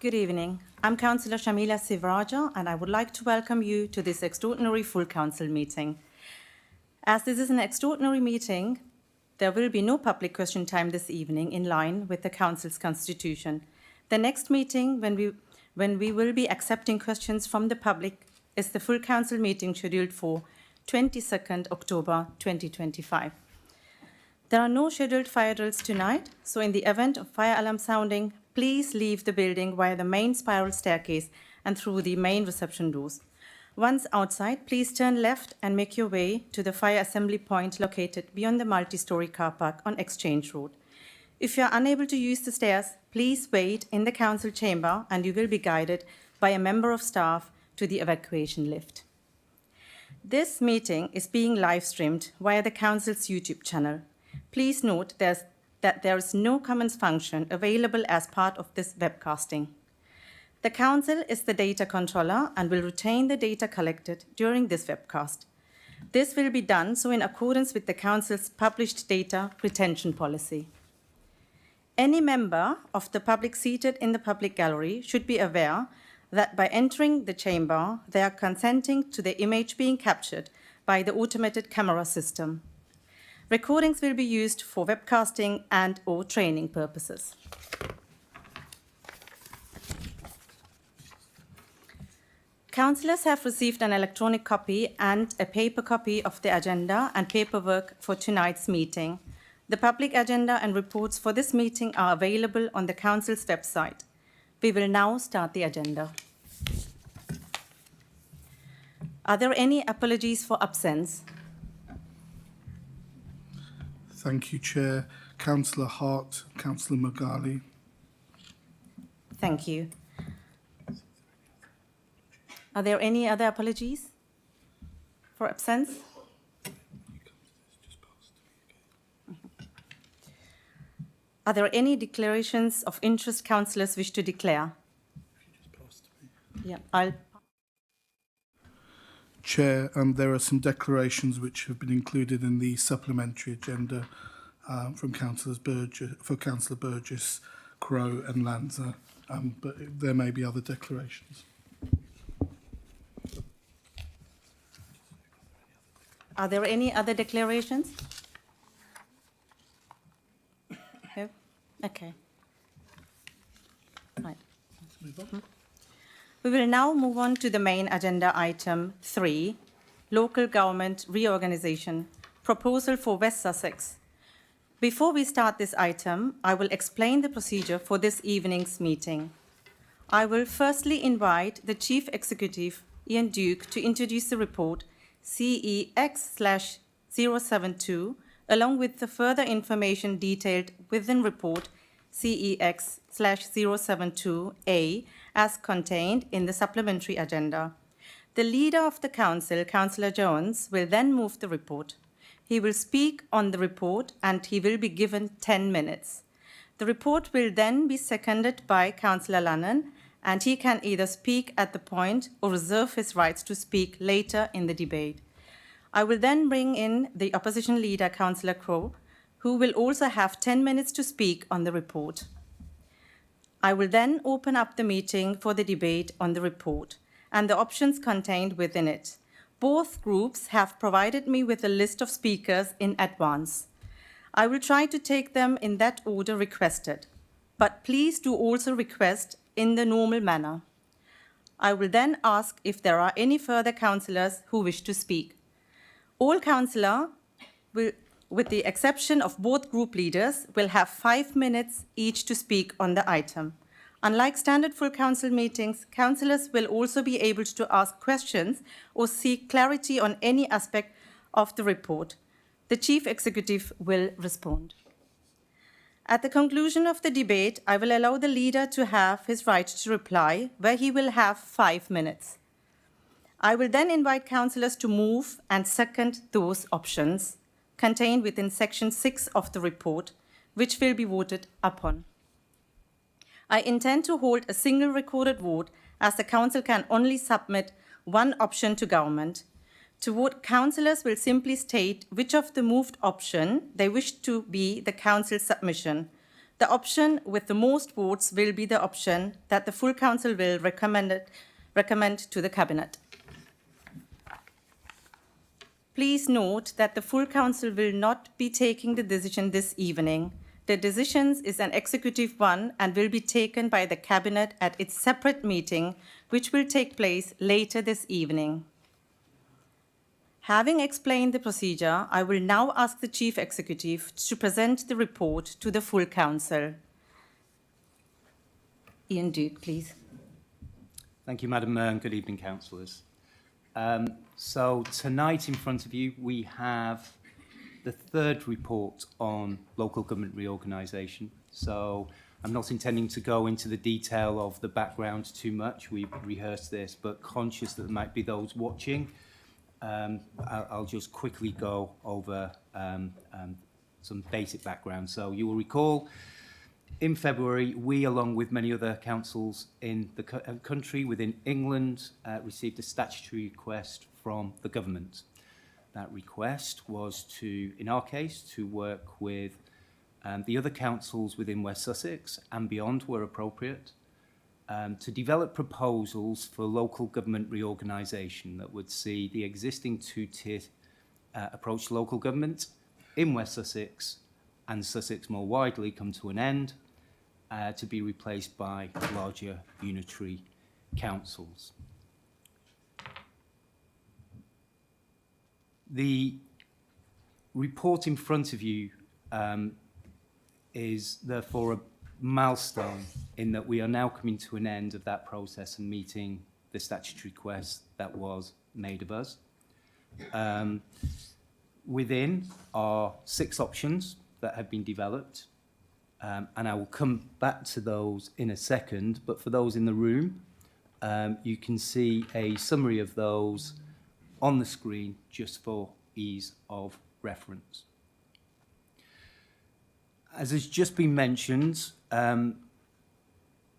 Good evening. I'm Councillor Shamila Sivraja, and I would like to welcome you to this extraordinary full council meeting. As this is an extraordinary meeting, there will be no public question time this evening in line with the council's constitution. The next meeting when we will be accepting questions from the public is the full council meeting scheduled for 22nd October 2025. There are no scheduled fire drills tonight, so in the event of fire alarm sounding, please leave the building via the main spiral staircase and through the main reception doors. Once outside, please turn left and make your way to the fire assembly point located beyond the multi-story car park on Exchange Road. If you are unable to use the stairs, please wait in the council chamber and you will be guided by a member of staff to the evacuation lift. This meeting is being live streamed via the council's YouTube channel. Please note that there is no comments function available as part of this webcasting. The Council is the data controller and will retain the data collected during this webcast. This will be done so in accordance with the Council's published data retention policy. Any member of the public seated in the public gallery should be aware that by entering the chamber, they are consenting to the image being captured by the automated camera system. Recordings will be used for webcasting and/or training purposes. Councillors have received an electronic copy and a paper copy of the agenda and paperwork for tonight's meeting. The public agenda and reports for this meeting are available on the Council's website. We will now start the agenda. Are there any apologies for absence? Thank you, Chair. Councillor Hart, Councillor Magali. Thank you. Are there any other apologies for absence? Are there any declarations of interest councillors wish to declare? Yeah, Chair, there are some declarations which have been included in the supplementary agenda from Councillor Burgess, Crowe and Lanza, but there may be other declarations. Are there any other declarations? No? Okay. Right. Let's move on. We will now move on to the main agenda item 3, Local Government Reorganisation, Proposal for West Sussex. Before we start this item, I will explain the procedure for this evening's meeting. I will firstly invite the Chief Executive, Ian Duke, to introduce the report CEX/072, along with the further information detailed within report CEX/072A as contained in the supplementary agenda. The leader of the council, Councillor Jones, will then move the report. He will speak on the report and he will be given 10 minutes. The report will then be seconded by Councillor Lannan and he can either speak at the point or reserve his rights to speak later in the debate. I will then bring in the opposition leader, Councillor Crowe, who will also have 10 minutes to speak on the report. I will then open up the meeting for the debate on the report and the options contained within it. Both groups have provided me with a list of speakers in advance. I will try to take them in that order requested, but please do also request in the normal manner. I will then ask if there are any further councillors who wish to speak. All councillors, with the exception of both group leaders, will have 5 minutes each to speak on the item. Unlike standard full council meetings, councillors will also be able to ask questions or seek clarity on any aspect of the report. The Chief Executive will respond. At the conclusion of the debate, I will allow the leader to have his right to reply, where he will have 5 minutes. I will then invite councillors to move and second those options contained within section 6 of the report, which will be voted upon. I intend to hold a single recorded vote, as the council can only submit one option to government. To vote, councillors will simply state which of the moved option they wish to be the council's submission. The option with the most votes will be the option that the full council will recommend to the cabinet. Please note that the full council will not be taking the decision this evening. The decision is an executive one and will be taken by the cabinet at its separate meeting, which will take place later this evening. Having explained the procedure, I will now ask the Chief Executive to present the report to the full council. Ian Duke, please. Thank you, Madam Mayor, and good evening, councillors. So tonight in front of you, we have the third report on local government reorganisation. So I'm not intending to go into the detail of the background too much. We've rehearsed this, but conscious that there might be those watching, I'll just quickly go over some basic background. So you will recall in February, we, along with many other councils in the country within England, received a statutory request from the government. That request was to, in our case, to work with the other councils within West Sussex and beyond where appropriate, to develop proposals for local government reorganisation that would see the existing two-tier approach to local government in West Sussex and Sussex more widely come to an end, to be replaced by larger unitary councils. The report in front of you is therefore a milestone in that we are now coming to an end of that process and meeting the statutory request that was made of us. Within are 6 options that have been developed, and I will come back to those in a second, but for those in the room, you can see a summary of those on the screen just for ease of reference. As has just been mentioned,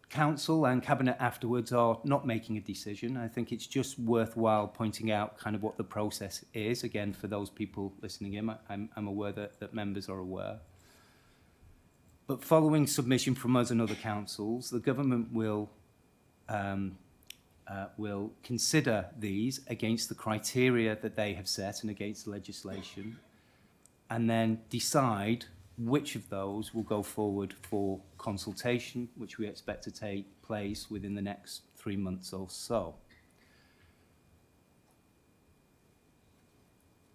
Council and Cabinet afterwards are not making a decision. I think it's just worthwhile pointing out kind of what the process is. Again, for those people listening in, I'm aware that members are aware. But following submission from us and other councils, the government will consider these against the criteria that they have set and against the legislation, and then decide which of those will go forward for consultation, which we expect to take place within the next 3 months or so.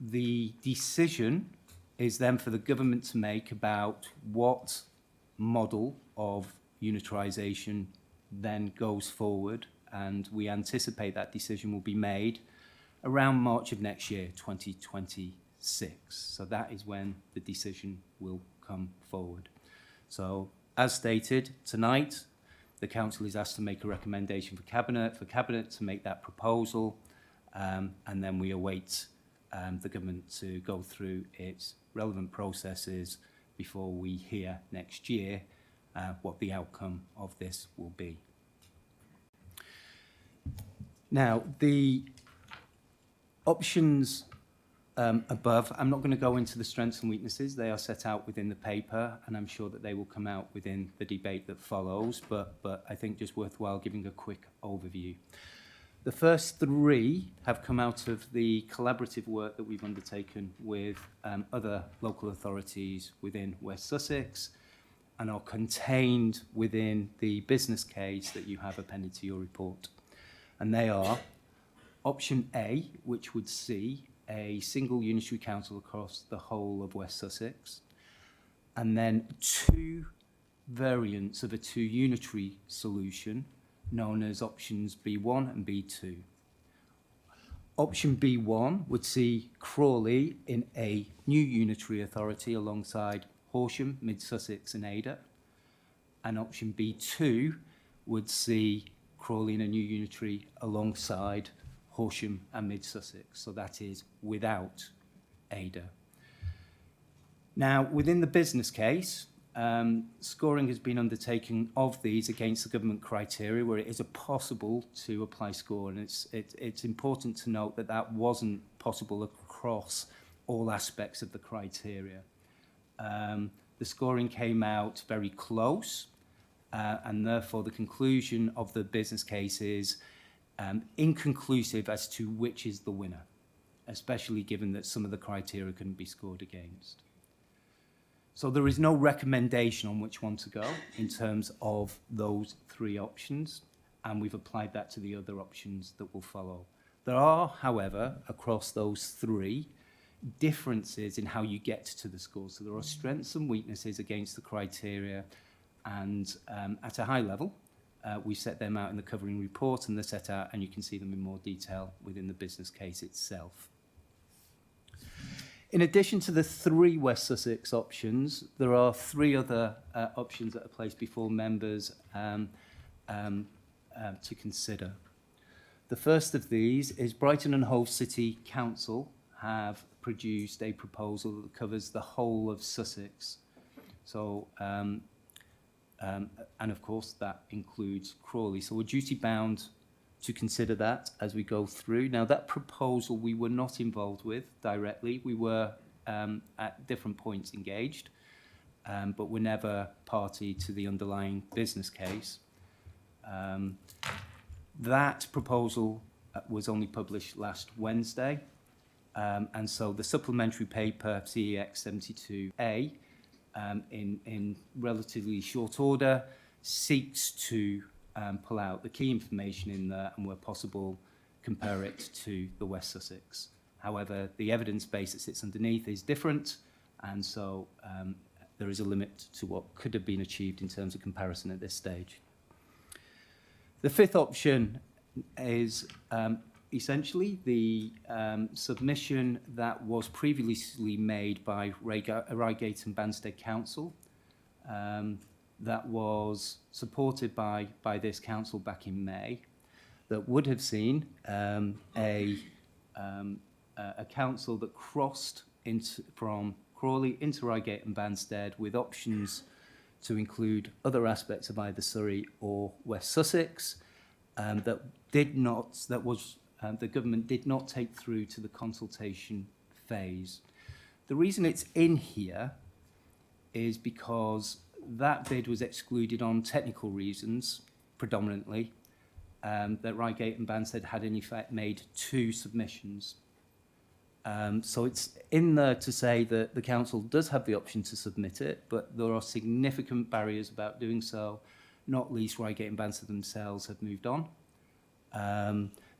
The decision is then for the government to make about what model of unitarisation then goes forward, and we anticipate that decision will be made around March of next year, 2026. So that is when the decision will come forward. So as stated, tonight the council is asked to make a recommendation for cabinet to make that proposal, and then we await the government to go through its relevant processes before we hear next year what the outcome of this will be. Now, the options above, I'm not going to go into the strengths and weaknesses. They are set out within the paper, and I'm sure that they will come out within the debate that follows, but I think just worthwhile giving a quick overview. The first 3 have come out of the collaborative work that we've undertaken with other local authorities within West Sussex and are contained within the business case that you have appended to your report. And they are option A, which would see a single unitary council across the whole of West Sussex, and then 2 variants of a 2 unitary solution known as options B1 and B2. Option B1 would see Crawley in a new unitary authority alongside Horsham, Mid Sussex and Ada, and option B2 would see Crawley in a new unitary alongside Horsham and Mid Sussex, so that is without Ada. Now, within the business case, scoring has been undertaken of these against the government criteria where it is possible to apply score, and it's important to note that that wasn't possible across all aspects of the criteria. the scoring came out very close, and therefore the conclusion of the business case is inconclusive as to which is the winner, especially given that some of the criteria couldn't be scored against. So there is no recommendation on which one to go in terms of those three options, and we've applied that to the other options that will follow. There are, however, across those three, differences in how you get to the score. So there are strengths and weaknesses against the criteria, and at a high level, we set them out in the covering report, and they're set out, and you can see them in more detail within the business case itself. In addition to the three West Sussex options, there are three other options that are placed before members to consider. The first of these is Brighton and Hove City Council have produced a proposal that covers the whole of Sussex. So, and of course that includes Crawley. So we're duty bound to consider that as we go through. Now that proposal we were not involved with directly. We were at different points engaged, but we're never party to the underlying business case. That proposal was only published last Wednesday, and so the supplementary paper CEX 72A in relatively short order seeks to pull out the key information in there and where possible compare it to the West Sussex. However, the evidence base that sits underneath is different, and so there is a limit to what could have been achieved in terms of comparison at this stage. The fifth option is essentially the submission that was previously made by Reigate and Banstead Council that was supported by this council back in May, that would have seen a council that crossed from Crawley into Reigate and Banstead with options to include other aspects of either Surrey or West Sussex, the government did not take through to the consultation phase. The reason it's in here is because that bid was excluded on technical reasons, predominantly, that Reigate and Banstead had in effect made two submissions. So it's in there to say that the council does have the option to submit it, but there are significant barriers about doing so, not least Reigate and Banstead themselves have moved on.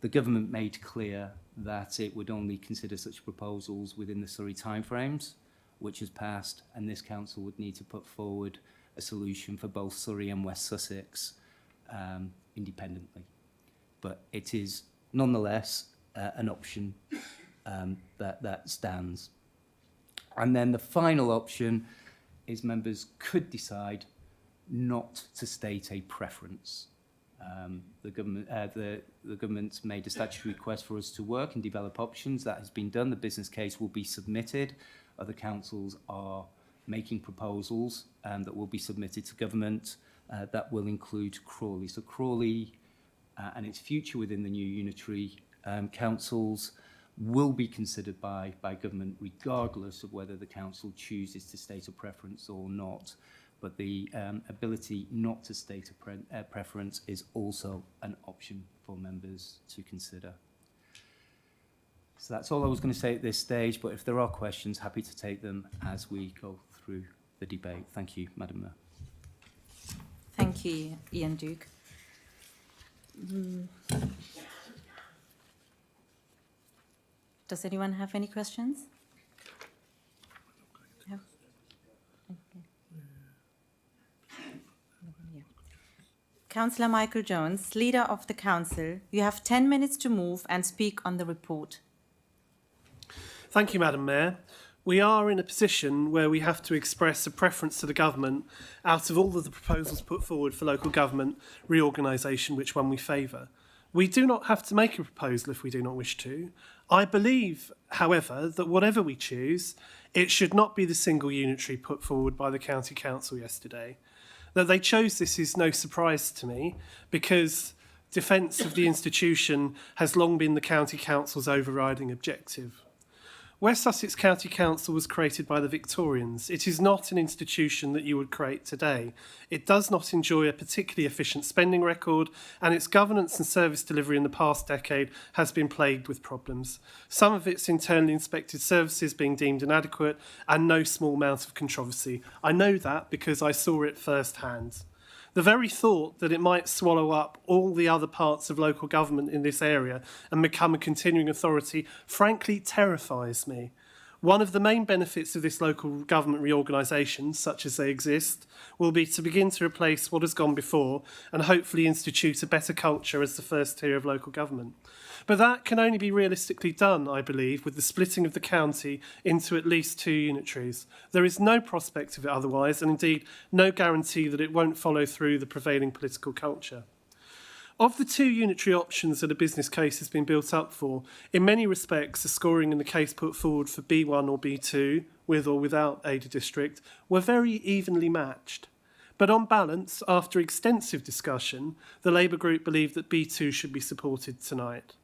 The government made clear that it would only consider such proposals within the Surrey timeframes, which has passed, and this council would need to put forward a solution for both Surrey and West Sussex independently. But it is nonetheless an option that stands. And then the final option is members could decide not to state a preference. The government made a statutory request for us to work and develop options. That has been done. The business case will be submitted. Other councils are making proposals that will be submitted to government that will include Crawley. So Crawley and its future within the new unitary councils will be considered by government regardless of whether the council chooses to state a preference or not. But the ability not to state a preference is also an option for members to consider. So that's all I was going to say at this stage, but if there are questions, happy to take them as we go through the debate. Thank you, Madam Mayor. Thank you, Ian Duke. Does anyone have any questions? No? Okay. Yeah. Councillor Michael Jones, Leader of the Council, you have 10 minutes to move and speak on the report. Thank you, Madam Mayor. We are in a position where we have to express a preference to the government out of all of the proposals put forward for local government reorganisation, which one we favour. We do not have to make a proposal if we do not wish to. I believe, however, that whatever we choose, it should not be the single unitary put forward by the County Council yesterday. That they chose this is no surprise to me, because defence of the institution has long been the County Council's overriding objective. West Sussex County Council was created by the Victorians. It is not an institution that you would create today. It does not enjoy a particularly efficient spending record, and its governance and service delivery in the past decade has been plagued with problems. Some of its internally inspected services being deemed inadequate, and no small amount of controversy. I know that because I saw it firsthand. The very thought that it might swallow up all the other parts of local government in this area and become a continuing authority frankly terrifies me. One of the main benefits of this local government reorganisation, such as they exist, will be to begin to replace what has gone before and hopefully institute a better culture as the first tier of local government. But that can only be realistically done, I believe, with the splitting of the county into at least 2 unitaries. There is no prospect of it otherwise, and indeed no guarantee that it won't follow through the prevailing political culture. Of the 2 unitary options that a business case has been built up for, in many respects the scoring in the case put forward for B1 or B2, with or without Ada District, were very evenly matched. But on balance, after extensive discussion, the Labour group believed that B2 should be supported tonight.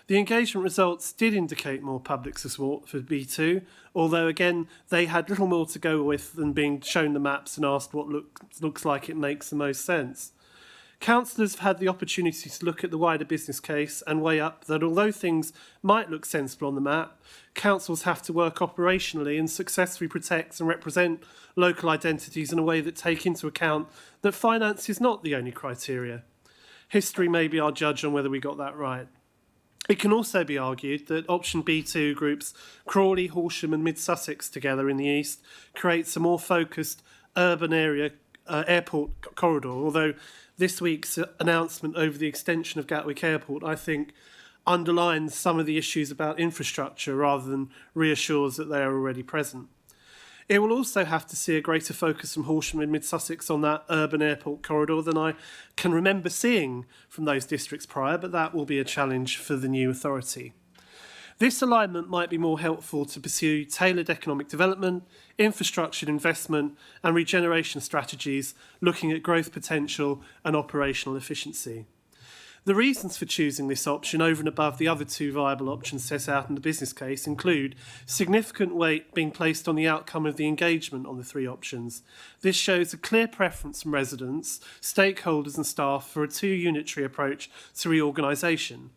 The engagement results did indicate more public support for B2, although again they had little more to go with than being shown the maps and asked what looks like it makes the most sense. Councillors have had the opportunity to look at the wider business case and weigh up that although things might look sensible on the map, councils have to work operationally and successfully protect and represent local identities in a way that take into account that finance is not the only criteria. History may be our judge on whether we got that right. It can also be argued that option B2 groups Crawley, Horsham and Mid-Sussex together in the east creates a more focused urban area airport corridor, although this week's announcement over the extension of Gatwick Airport, I think, underlines some of the issues about infrastructure rather than reassures that they are already present. It will also have to see a greater focus from Horsham and Mid-Sussex on that urban airport corridor than I can remember seeing from those districts prior, but that will be a challenge for the new authority. This alignment might be more helpful to pursue tailored economic development, infrastructure investment and regeneration strategies, looking at growth potential and operational efficiency. The reasons for choosing this option over and above the other 2 viable options set out in the business case include significant weight being placed on the outcome of the engagement on the 3 options. This shows a clear preference from residents, stakeholders and staff for a 2 unitary approach to reorganisation.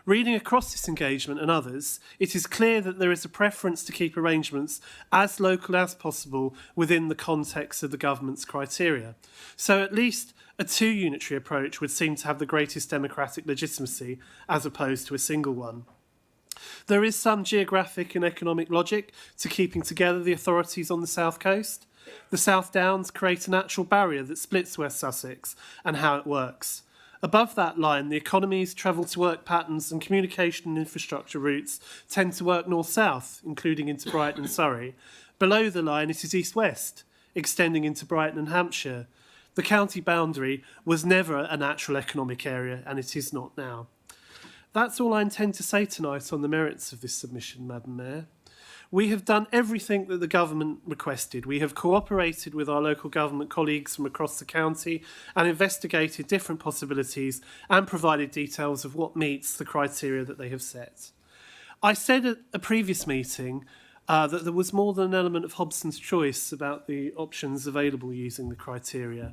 Reading across this engagement and others, it is clear that there is a preference to keep arrangements as local as possible within the context of the government's criteria. So at least a 2 unitary approach would seem to have the greatest democratic legitimacy as opposed to a single one. There is some geographic and economic logic to keeping together the authorities on the south coast. The South Downs create a natural barrier that splits West Sussex and how it works. Above that line, the economies, travel to work patterns and communication and infrastructure routes tend to work north-south, including into Brighton and Surrey. Below the line, it is east-west, extending into Brighton and Hampshire. The county boundary was never a natural economic area, and it is not now. That's all I intend to say tonight on the merits of this submission, Madam Mayor. We have done everything that the government requested. We have cooperated with our local government colleagues from across the county and investigated different possibilities and provided details of what meets the criteria that they have set. I said at a previous meeting that there was more than an element of Hobson's choice about the options available using the criteria.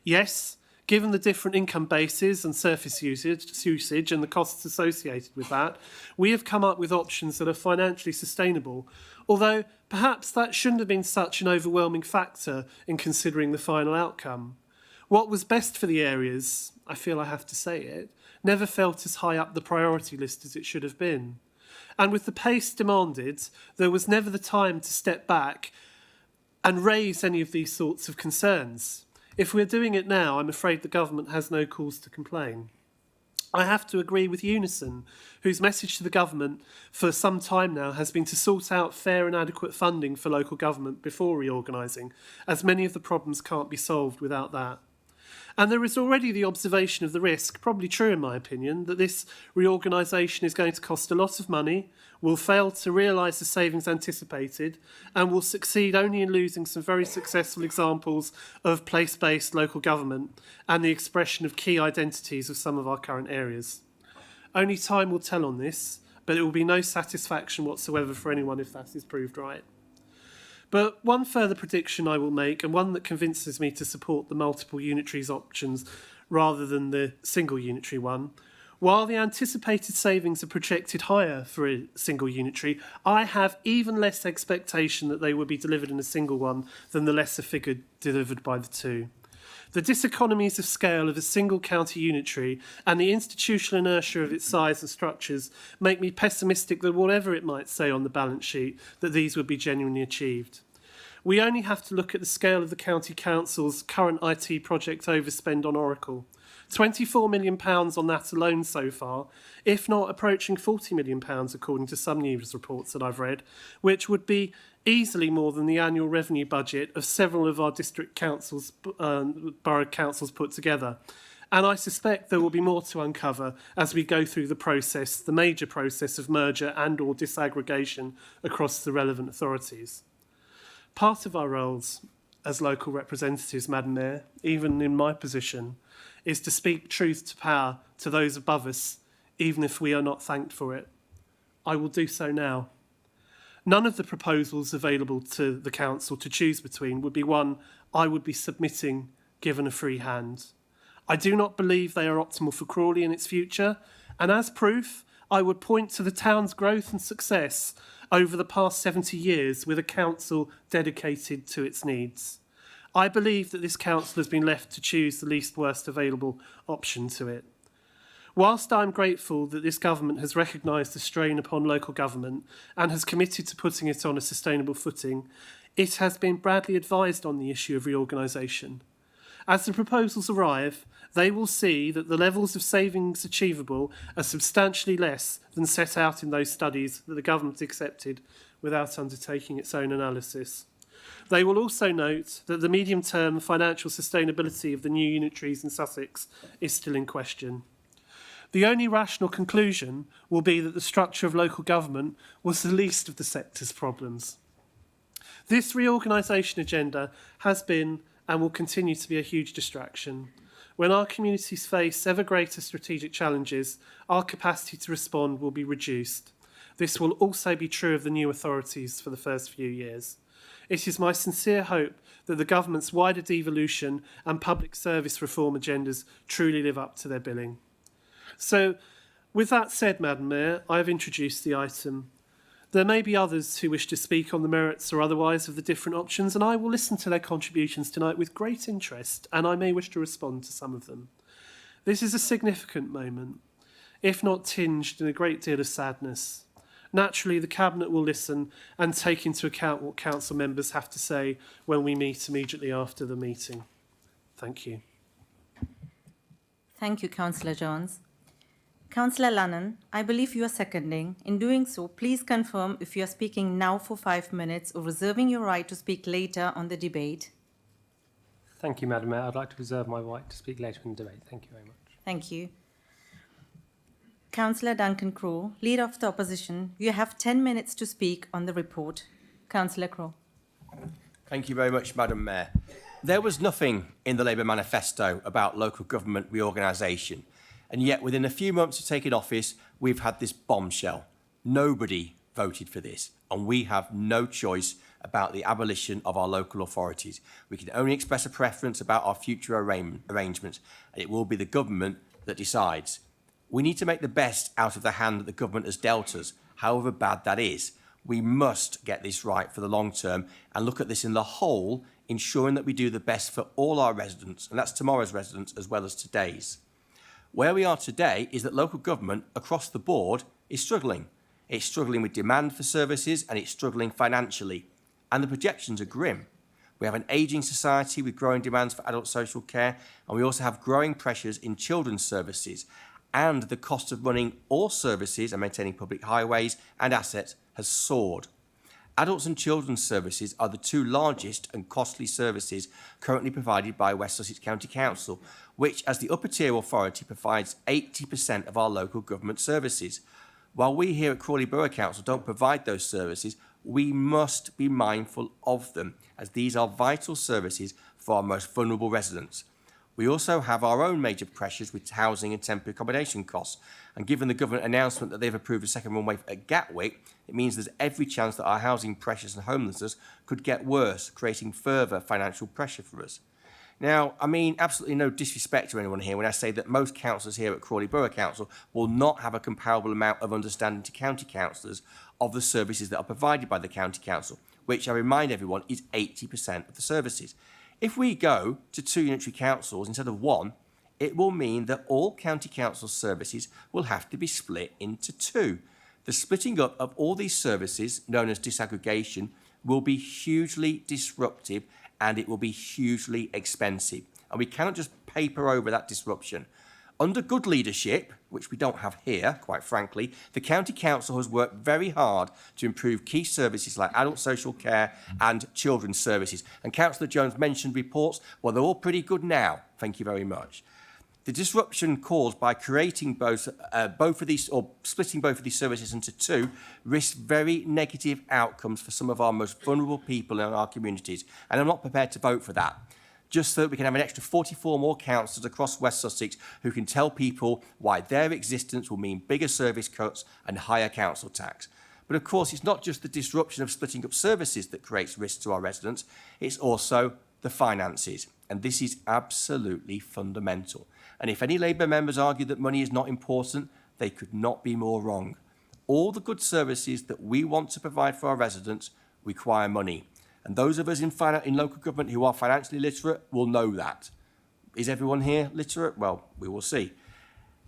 Yes, given the different income bases and surface usage and the costs associated with that, we have come up with options that are financially sustainable, although perhaps that shouldn't have been such an overwhelming factor in considering the final outcome. What was best for the areas, I feel I have to say it, never felt as high up the priority list as it should have been. And with the pace demanded, there was never the time to step back and raise any of these sorts of concerns. If we're doing it now, I'm afraid the government has no cause to complain. I have to agree with Unison, whose message to the government for some time now has been to sort out fair and adequate funding for local government before reorganising, as many of the problems can't be solved without that. And there is already the observation of the risk, probably true in my opinion, that this reorganisation is going to cost a lot of money, will fail to realise the savings anticipated, and will succeed only in losing some very successful examples of place-based local government and the expression of key identities of some of our current areas. Only time will tell on this, but it will be no satisfaction whatsoever for anyone if that is proved right. But one further prediction I will make, and one that convinces me to support the multiple unitaries options rather than the single unitary one. While the anticipated savings are projected higher for a single unitary, I have even less expectation that they will be delivered in a single one than the lesser figure delivered by the two. The diseconomies of scale of a single county unitary and the institutional inertia of its size and structures make me pessimistic that whatever it might say on the balance sheet, that these would be genuinely achieved. We only have to look at the scale of the County Council's current IT project overspend on Oracle. £24 million on that alone so far, if not approaching £40 million according to some news reports that I've read, which would be easily more than the annual revenue budget of several of our district councils, borough councils put together. And I suspect there will be more to uncover as we go through the process, the major process of merger and or disaggregation across the relevant authorities. Part of our roles as local representatives, Madam Mayor, even in my position, is to speak truth to power to those above us, even if we are not thanked for it. I will do so now. None of the proposals available to the Council to choose between would be one I would be submitting given a free hand. I do not believe they are optimal for Crawley and its future, and as proof, I would point to the town's growth and success over the past 70 years with a council dedicated to its needs. I believe that this council has been left to choose the least worst available option to it. Whilst I am grateful that this government has recognised the strain upon local government and has committed to putting it on a sustainable footing, it has been badly advised on the issue of reorganisation. As the proposals arrive, they will see that the levels of savings achievable are substantially less than set out in those studies that the government accepted without undertaking its own analysis. They will also note that the medium-term financial sustainability of the new unitaries in Sussex is still in question. The only rational conclusion will be that the structure of local government was the least of the sector's problems. This reorganisation agenda has been and will continue to be a huge distraction. When our communities face ever greater strategic challenges, our capacity to respond will be reduced. This will also be true of the new authorities for the first few years. It is my sincere hope that the government's wider devolution and public service reform agendas truly live up to their billing. So, with that said, Madam Mayor, I have introduced the item. There may be others who wish to speak on the merits or otherwise of the different options, and I will listen to their contributions tonight with great interest, and I may wish to respond to some of them. This is a significant moment, if not tinged in a great deal of sadness. Naturally, the Cabinet will listen and take into account what Council members have to say when we meet immediately after the meeting. Thank you. Thank you, Councillor Jones. Councillor Lannan, I believe you are seconding. In doing so, please confirm if you are speaking now for 5 minutes or reserving your right to speak later on the debate. Thank you, Madam Mayor. I'd like to reserve my right to speak later in the debate. Thank you very much. Thank you. Councillor Duncan Crowe, Leader of the Opposition, you have 10 minutes to speak on the report. Councillor Crowe. Thank you very much, Madam Mayor. There was nothing in the Labour manifesto about local government reorganisation, and yet within a few months of taking office, we've had this bombshell. Nobody voted for this, and we have no choice about the abolition of our local authorities. We can only express a preference about our future arrangements, and it will be the government that decides. We need to make the best out of the hand that the government has dealt us, however bad that is. We must get this right for the long term and look at this in the whole, ensuring that we do the best for all our residents, and that's tomorrow's residents as well as today's. Where we are today is that local government across the board is struggling. It's struggling with demand for services and it's struggling financially. And the projections are grim. We have an ageing society with growing demands for adult social care, and we also have growing pressures in children's services. And the cost of running all services and maintaining public highways and assets has soared. Adults and children's services are the two largest and costly services currently provided by West Sussex County Council, which, as the upper tier authority, provides 80% of our local government services. While we here at Crawley Borough Council don't provide those services, we must be mindful of them, as these are vital services for our most vulnerable residents. We also have our own major pressures with housing and temporary accommodation costs. And given the government announcement that they've approved a second runway at Gatwick, it means there's every chance that our housing pressures and homelessness could get worse, creating further financial pressure for us. Now, I mean absolutely no disrespect to anyone here when I say that most councillors here at Crawley Borough Council will not have a comparable amount of understanding to county councillors of the services that are provided by the county council, which I remind everyone is 80% of the services. If we go to 2 unitary councils instead of 1, it will mean that all county council services will have to be split into 2. The splitting up of all these services, known as disaggregation, will be hugely disruptive and it will be hugely expensive. And we cannot just paper over that disruption. Under good leadership, which we don't have here, quite frankly, the County Council has worked very hard to improve key services like adult social care and children's services. And Councillor Jones mentioned reports. Well, they're all pretty good now. Thank you very much. The disruption caused by creating both of these, or splitting both of these services into 2, risks very negative outcomes for some of our most vulnerable people in our communities. And I'm not prepared to vote for that, just so that we can have an extra 44 more councillors across West Sussex who can tell people why their existence will mean bigger service cuts and higher council tax. But of course, it's not just the disruption of splitting up services that creates risks to our residents, it's also the finances. And this is absolutely fundamental. And if any Labour members argue that money is not important, they could not be more wrong. All the good services that we want to provide for our residents require money. And those of us in local government who are financially literate will know that. Is everyone here literate? Well, we will see.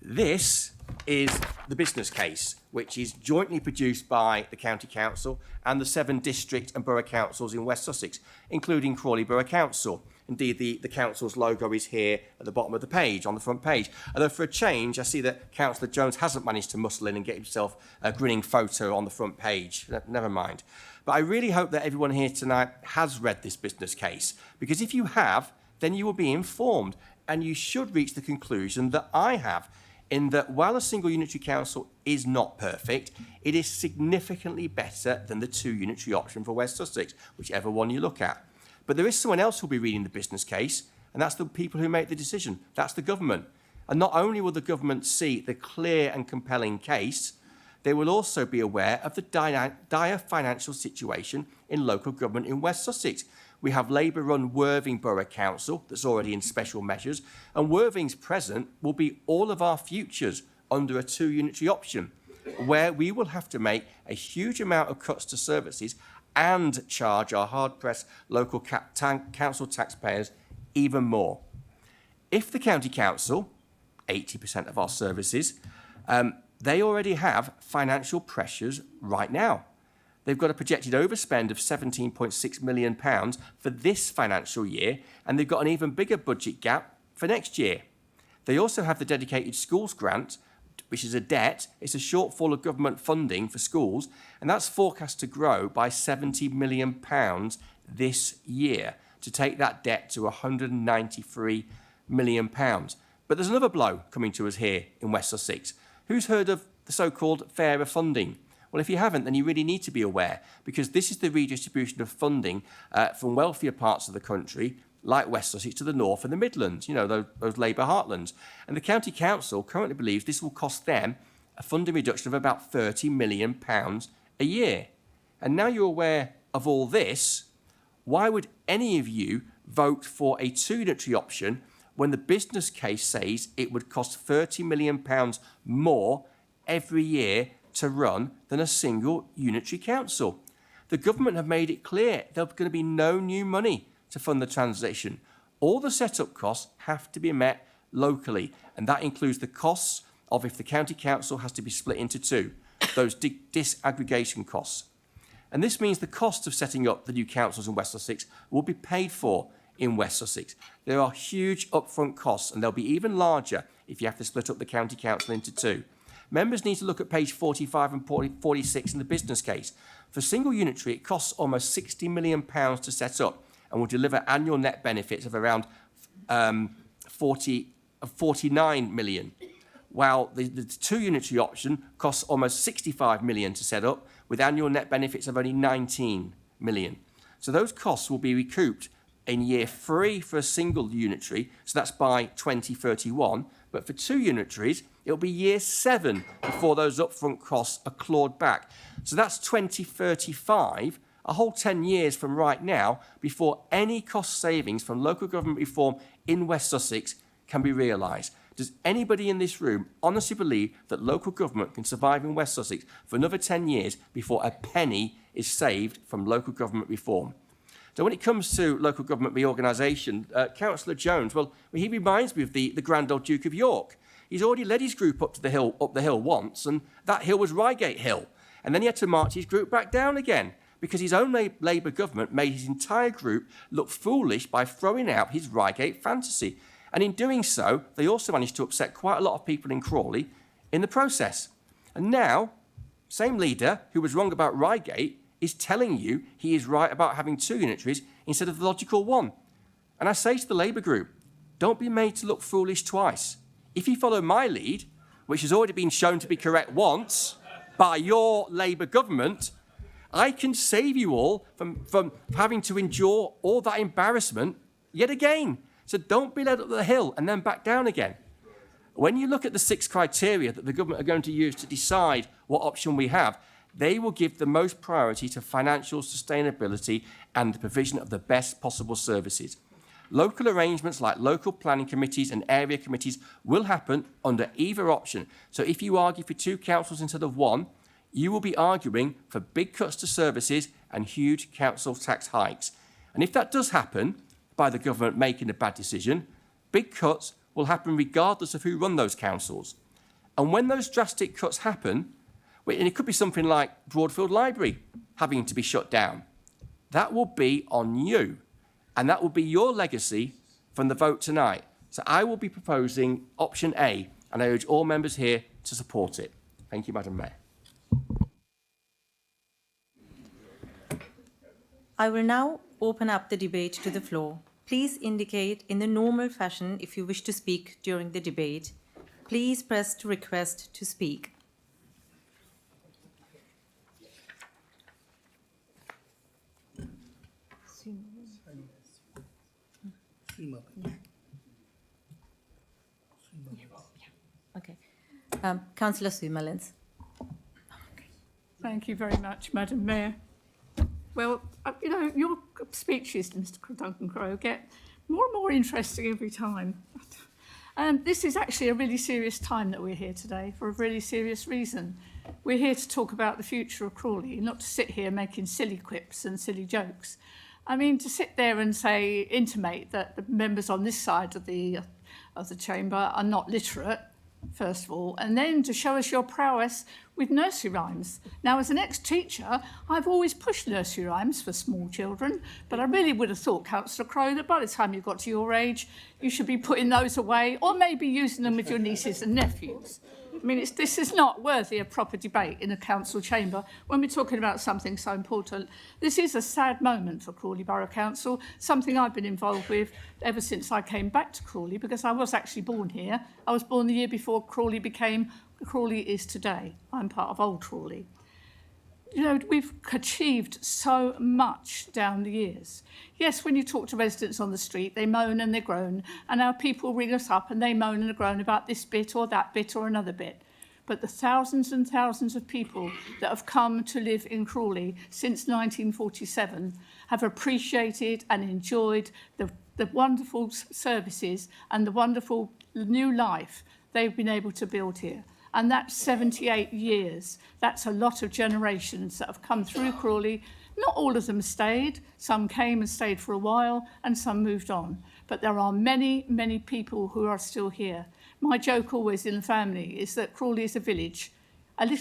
This is the business case, which is jointly produced by the County Council and the 7 district and borough councils in West Sussex, including Crawley Borough Council. Indeed, the council's logo is here at the bottom of the page, on the front page. Although for a change, I see that Councillor Jones hasn't managed to muscle in and get himself a grinning photo on the front page. Never mind. But I really hope that everyone here tonight has read this business case, because if you have, then you will be informed, and you should reach the conclusion that I have, in that while a single unitary council is not perfect, it is significantly better than the 2 unitary option for West Sussex, whichever one you look at. But there is someone else who'll be reading the business case, and that's the people who make the decision. That's the government. And not only will the government see the clear and compelling case, they will also be aware of the dire financial situation in local government in West Sussex. We have Labour-run Worthing Borough Council that's already in special measures, and Worthing's present will be all of our futures under a 2 unitary option, where we will have to make a huge amount of cuts to services and charge our hard-pressed local council taxpayers even more. If the County Council, 80% of our services, they already have financial pressures right now. They've got a projected overspend of £17.6 million for this financial year, and they've got an even bigger budget gap for next year. They also have the dedicated schools grant, which is a debt. It's a shortfall of government funding for schools, and that's forecast to grow by £70 million this year to take that debt to £193 million. But there's another blow coming to us here in West Sussex. Who's heard of the so-called fairer funding? Well, if you haven't, then you really need to be aware, because this is the redistribution of funding from wealthier parts of the country, like West Sussex, to the north and the Midlands, those Labour heartlands. And the County Council currently believes this will cost them a funding reduction of about £30 million a year. And now you're aware of all this, why would any of you vote for a 2 unitary option when the business case says it would cost £30 million more every year to run than a single unitary council? The government have made it clear there's going to be no new money to fund the transition. All the setup costs have to be met locally, and that includes the costs of if the county council has to be split into 2, those disaggregation costs. And this means the cost of setting up the new councils in West Sussex will be paid for in West Sussex. There are huge upfront costs, and they'll be even larger if you have to split up the county council into 2. Members need to look at page 45 and 46 in the business case. For single unitary, it costs almost £60 million to set up and will deliver annual net benefits of around 49 million, while the 2 unitary option costs almost 65 million to set up, with annual net benefits of only 19 million. So those costs will be recouped in year 3 for a single unitary, so that's by 2031, but for 2 unitaries, it'll be year 7 before those upfront costs are clawed back. So that's 2035, a whole 10 years from right now, before any cost savings from local government reform in West Sussex can be realised. Does anybody in this room honestly believe that local government can survive in West Sussex for another 10 years before a penny is saved from local government reform? So when it comes to local government reorganisation, Councillor Jones, well, he reminds me of the Grand Old Duke of York. He's already led his group up the hill once, and that hill was Reigate Hill. And then he had to march his group back down again because his own Labour government made his entire group look foolish by throwing out his Reigate fantasy. And in doing so, they also managed to upset quite a lot of people in Crawley in the process. And now, same leader who was wrong about Reigate is telling you he is right about having 2 unitaries instead of the logical one. And I say to the Labour group, don't be made to look foolish twice. If you follow my lead, which has already been shown to be correct once by your Labour government, I can save you all from having to endure all that embarrassment yet again. So don't be led up the hill and then back down again. When you look at the 6 criteria that the government are going to use to decide what option we have, they will give the most priority to financial sustainability and the provision of the best possible services. Local arrangements like local planning committees and area committees will happen under either option. So if you argue for 2 councils instead of 1, you will be arguing for big cuts to services and huge council tax hikes. And if that does happen, by the government making a bad decision, big cuts will happen regardless of who run those councils. And when those drastic cuts happen, and it could be something like Broadfield Library having to be shut down, that will be on you. And that will be your legacy from the vote tonight. So I will be proposing option A, and I urge all members here to support it. Thank you, Madam Mayor. I will now open up the debate to the floor. Please indicate in the normal fashion if you wish to speak during the debate. Please press to request to speak. Okay. Councillor Sue Mullins. Thank you very much, Madam Mayor. Well, you know, your speeches, Mr. Duncan Crowe, get more and more interesting every time. And this is actually a really serious time that we're here today for a really serious reason. We're here to talk about the future of Crawley, not to sit here making silly quips and silly jokes. I mean, to sit there and intimate that the members on this side of the chamber are not literate, first of all, and then to show us your prowess with nursery rhymes. Now, as an ex-teacher, I've always pushed nursery rhymes for small children, but I really would have thought, Councillor Crowe, that by the time you got to your age, you should be putting those away, or maybe using them with your nieces and nephews. I mean, this is not worthy of proper debate in a council chamber when we're talking about something so important. This is a sad moment for Crawley Borough Council, something I've been involved with ever since I came back to Crawley, because I was actually born here. I was born the year before Crawley became Crawley is today. I'm part of Old Crawley. You know, we've achieved so much down the years. Yes, when you talk to residents on the street, they moan and they groan, and our people ring us up and they moan and groan about this bit or that bit or another bit. But the thousands and thousands of people that have come to live in Crawley since 1947 have appreciated and enjoyed the wonderful services and the wonderful new life they've been able to build here. And that's 78 years. That's a lot of generations that have come through Crawley. Not all of them stayed. Some came and stayed for a while, and some moved on. But there are many, many people who are still here. My joke always in the family is that Crawley is a village.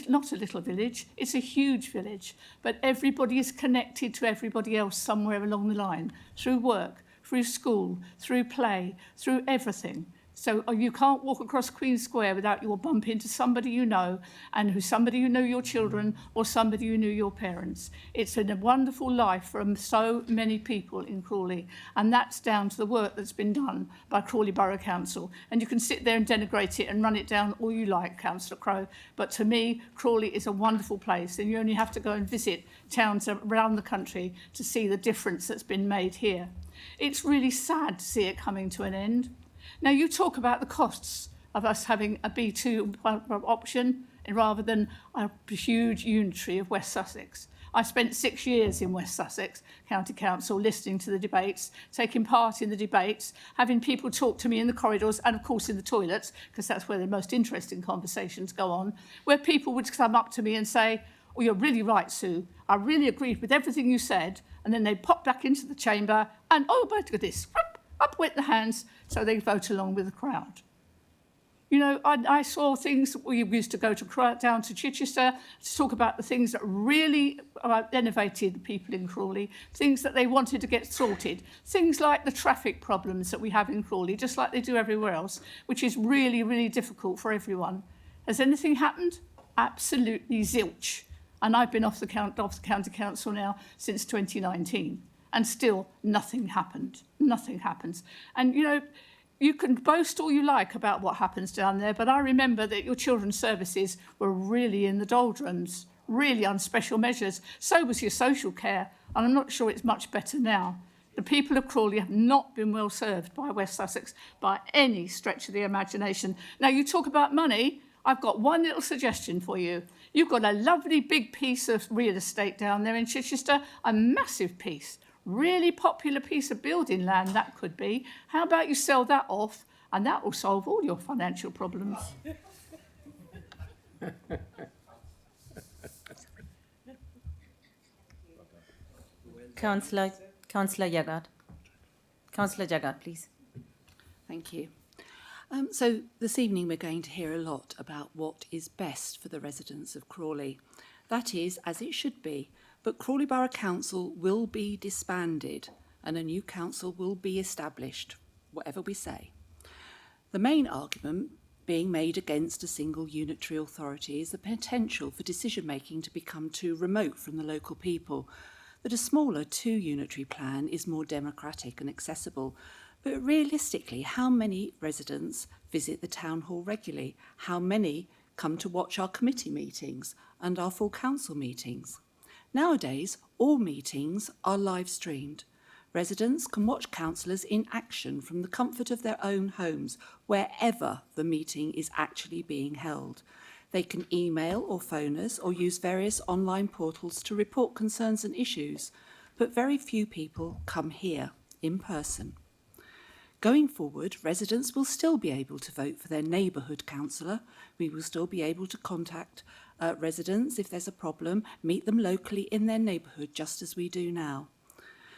Not a little village, it's a huge village. But everybody is connected to everybody else somewhere along the line, through work, through school, through play, through everything. So you can't walk across Queen Square without you'll bump into somebody you know, and somebody who knew your children or somebody who knew your parents. It's been a wonderful life from so many people in Crawley, and that's down to the work that's been done by Crawley Borough Council. And you can sit there and denigrate it and run it down all you like, Councillor Crowe, but to me, Crawley is a wonderful place, and you only have to go and visit towns around the country to see the difference that's been made here. It's really sad to see it coming to an end. Now, you talk about the costs of us having a B2 option rather than a huge unitary of West Sussex. I spent 6 years in West Sussex County Council listening to the debates, taking part in the debates, having people talk to me in the corridors and, of course, in the toilets, because that's where the most interesting conversations go on, where people would come up to me and say, "Oh, you're really right, Sue. I really agreed with everything you said." And then they'd pop back into the chamber and, "Oh, but look at this." Up went the hands, so they vote along with the crowd. You know, I saw things. We used to go down to Chichester to talk about the things that really enervated the people in Crawley, things that they wanted to get sorted, things like the traffic problems that we have in Crawley, just like they do everywhere else, which is really, really difficult for everyone. Has anything happened? Absolutely zilch. And I've been off the county council now since 2019, and still nothing happened. Nothing happens. And, you know, you can boast all you like about what happens down there, but I remember that your children's services were really in the doldrums, really on special measures. So was your social care, and I'm not sure it's much better now. The people of Crawley have not been well served by West Sussex by any stretch of the imagination. Now, you talk about money. I've got one little suggestion for you. You've got a lovely big piece of real estate down there in Chichester, a massive piece. Really popular piece of building land that could be. How about you sell that off, and that will solve all your financial problems. Councillor Jagat. Councillor Jagat, please. Thank you. So this evening we're going to hear a lot about what is best for the residents of Crawley. That is, as it should be. But Crawley Borough Council will be disbanded and a new council will be established, whatever we say. The main argument being made against a single unitary authority is the potential for decision-making to become too remote from the local people, that a smaller two-unitary plan is more democratic and accessible. But realistically, how many residents visit the town hall regularly? How many come to watch our committee meetings and our full council meetings? Nowadays, all meetings are live streamed. Residents can watch councillors in action from the comfort of their own homes, wherever the meeting is actually being held. They can email or phone us or use various online portals to report concerns and issues, but very few people come here in person. Going forward, residents will still be able to vote for their neighbourhood councillor. We will still be able to contact residents if there's a problem, meet them locally in their neighbourhood just as we do now.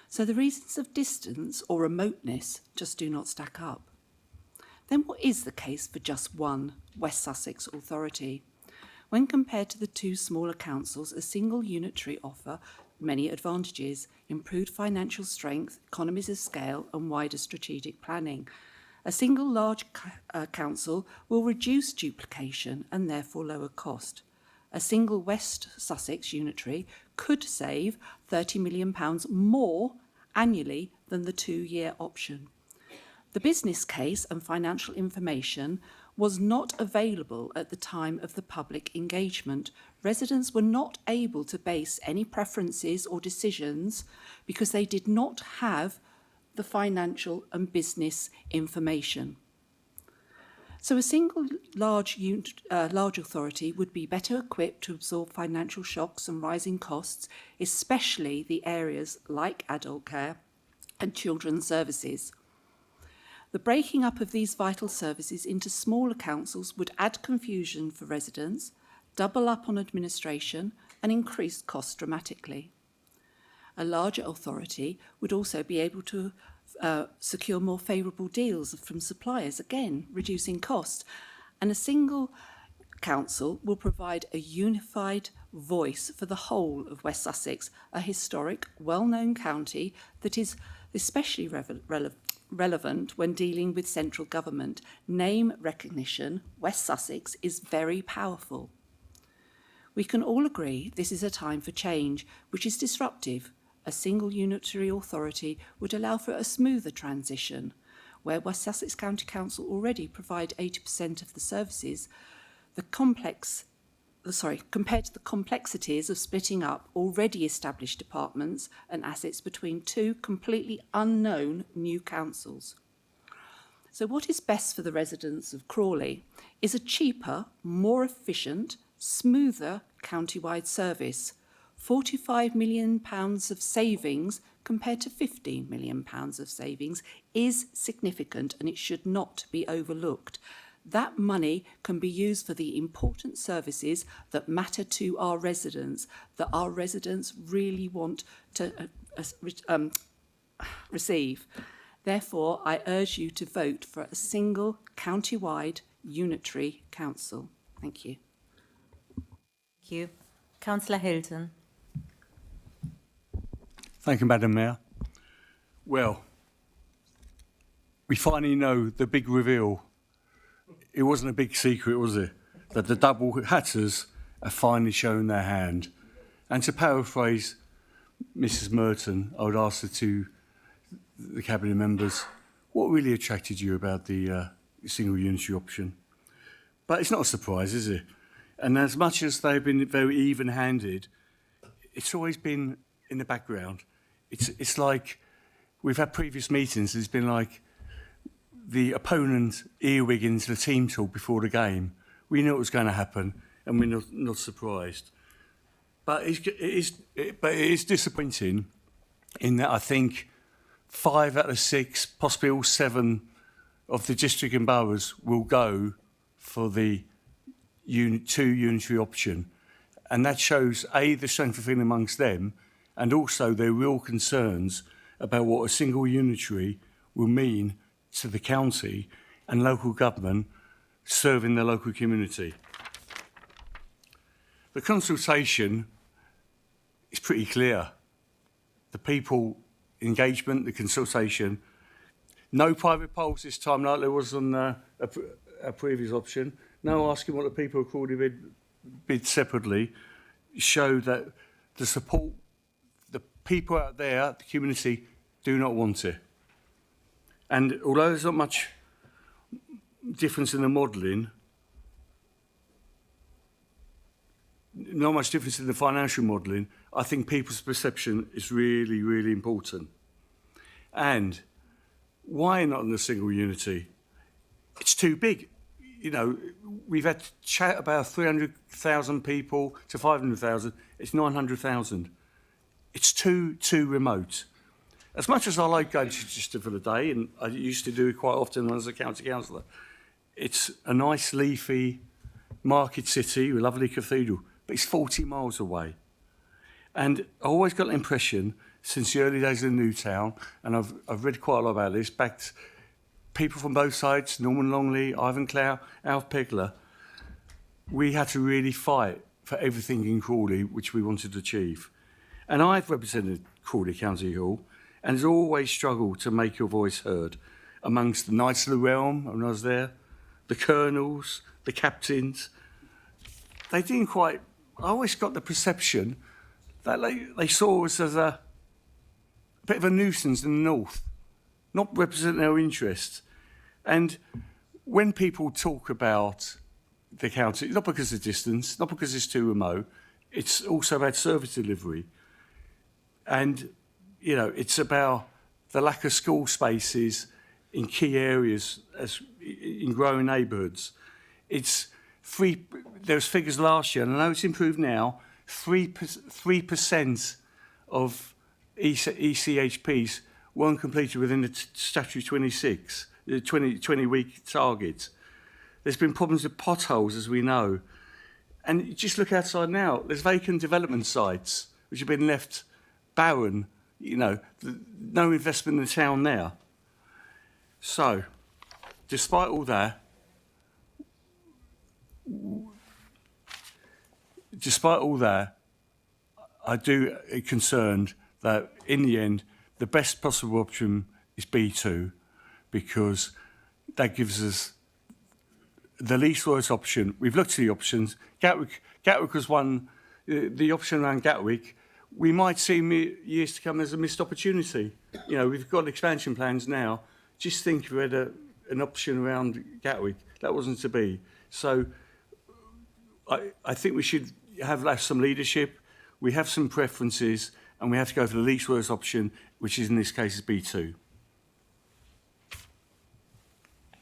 So the reasons of distance or remoteness just do not stack up. Then what is the case for just one West Sussex authority? When compared to the two smaller councils, a single unitary offer many advantages: improved financial strength, economies of scale and wider strategic planning. A single large council will reduce duplication and therefore lower cost. A single West Sussex unitary could save £30 million more annually than the 2-year option. The business case and financial information was not available at the time of the public engagement. Residents were not able to base any preferences or decisions because they did not have the financial and business information. So a single large authority would be better equipped to absorb financial shocks and rising costs, especially the areas like adult care and children's services. The breaking up of these vital services into smaller councils would add confusion for residents, double up on administration and increase costs dramatically. A larger authority would also be able to secure more favourable deals from suppliers, again reducing costs. And a single council will provide a unified voice for the whole of West Sussex, a historic, well-known county that is especially relevant when dealing with central government. Name recognition, West Sussex, is very powerful. We can all agree this is a time for change, which is disruptive. A single unitary authority would allow for a smoother transition. Where West Sussex County Council already provide 80% of the services, the complex compared to the complexities of splitting up already established departments and assets between two completely unknown new councils. So what is best for the residents of Crawley is a cheaper, more efficient, smoother county-wide service. £45 million of savings compared to £15 million of savings is significant, and it should not be overlooked. That money can be used for the important services that matter to our residents, that our residents really want to receive. Therefore, I urge you to vote for a single county-wide unitary council. Thank you. Thank you. Councillor Hilton. Thank you, Madam Mayor. Well, we finally know the big reveal. It wasn't a big secret, was it? That the double hatters have finally shown their hand. And to paraphrase Mrs. Merton, I would ask the Cabinet members, what really attracted you about the single unitary option? But it's not a surprise, is it? And as much as they've been very even-handed, it's always been in the background. It's like we've had previous meetings, it's been like the opponent earwig into the team talk before the game. We knew it was going to happen, and we're not surprised. But it is disappointing in that I think 5 out of 6, possibly all 7 of the district and boroughs will go for the 2 unitary option. And that shows, A, the strength of feeling amongst them, and also their real concerns about what a single unitary will mean to the county and local government serving the local community. The consultation is pretty clear. The people engagement, the consultation, no private polls this time like there was on a previous option, no asking what the people have already bid separately, show that the support, the people out there, the community, do not want it. And although there's not much difference in the modelling, not much difference in the financial modelling, I think people's perception is really, really important. And why not in the single unity? It's too big. You know, we've had chat about 300,000 people to 500,000. It's 900,000. It's too remote. As much as I like going to Chichester for the day, and I used to do it quite often as a county councillor, it's a nice leafy market city with a lovely cathedral, but it's 40 miles away. And I always got the impression, since the early days of the new town, and I've read quite a lot about this, backed people from both sides, Norman Longley, Ivan Clow, Alf Pegler, we had to really fight for everything in Crawley which we wanted to achieve. And I've represented Crawley County Hall, and has always struggled to make your voice heard amongst the Knights of the Realm, when I was there, the colonels, the captains. They didn't quite, I always got the perception that they saw us as a bit of a nuisance in the north, not representing their interests. And when people talk about the county, not because of distance, not because it's too remote, it's also about service delivery. And you know, it's about the lack of school spaces in key areas as in growing neighbourhoods. It's there was figures last year, and I know it's improved now, 3% of ECHPs weren't completed within the statutory 20-week target. There's been problems with potholes, as we know. And you just look outside now, there's vacant development sites which have been left barren. You know, no investment in the town now. So, despite all that, I do concerned that in the end, the best possible option is B2, because that gives us the least worst option. We've looked at the options. Gatwick was one, the option around Gatwick. We might see years to come as a missed opportunity. You know, we've got expansion plans now. Just think if we had an option around Gatwick. That wasn't to be. So I think we should have some leadership. We have some preferences, and we have to go for the least worst option, which is in this case is B2.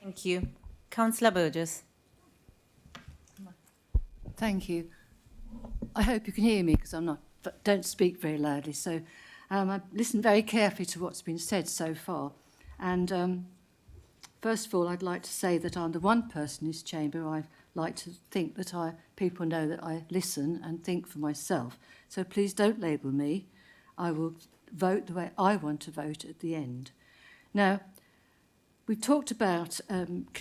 Thank you. Councillor Burgess. Thank you. I hope you can hear me because don't speak very loudly. So I've listened very carefully to what's been said so far. And first of all, I'd like to say that I'm the one person in this chamber. I like to think that people know that I listen and think for myself. So please don't label me. I will vote the way I want to vote at the end. Now, we've talked about,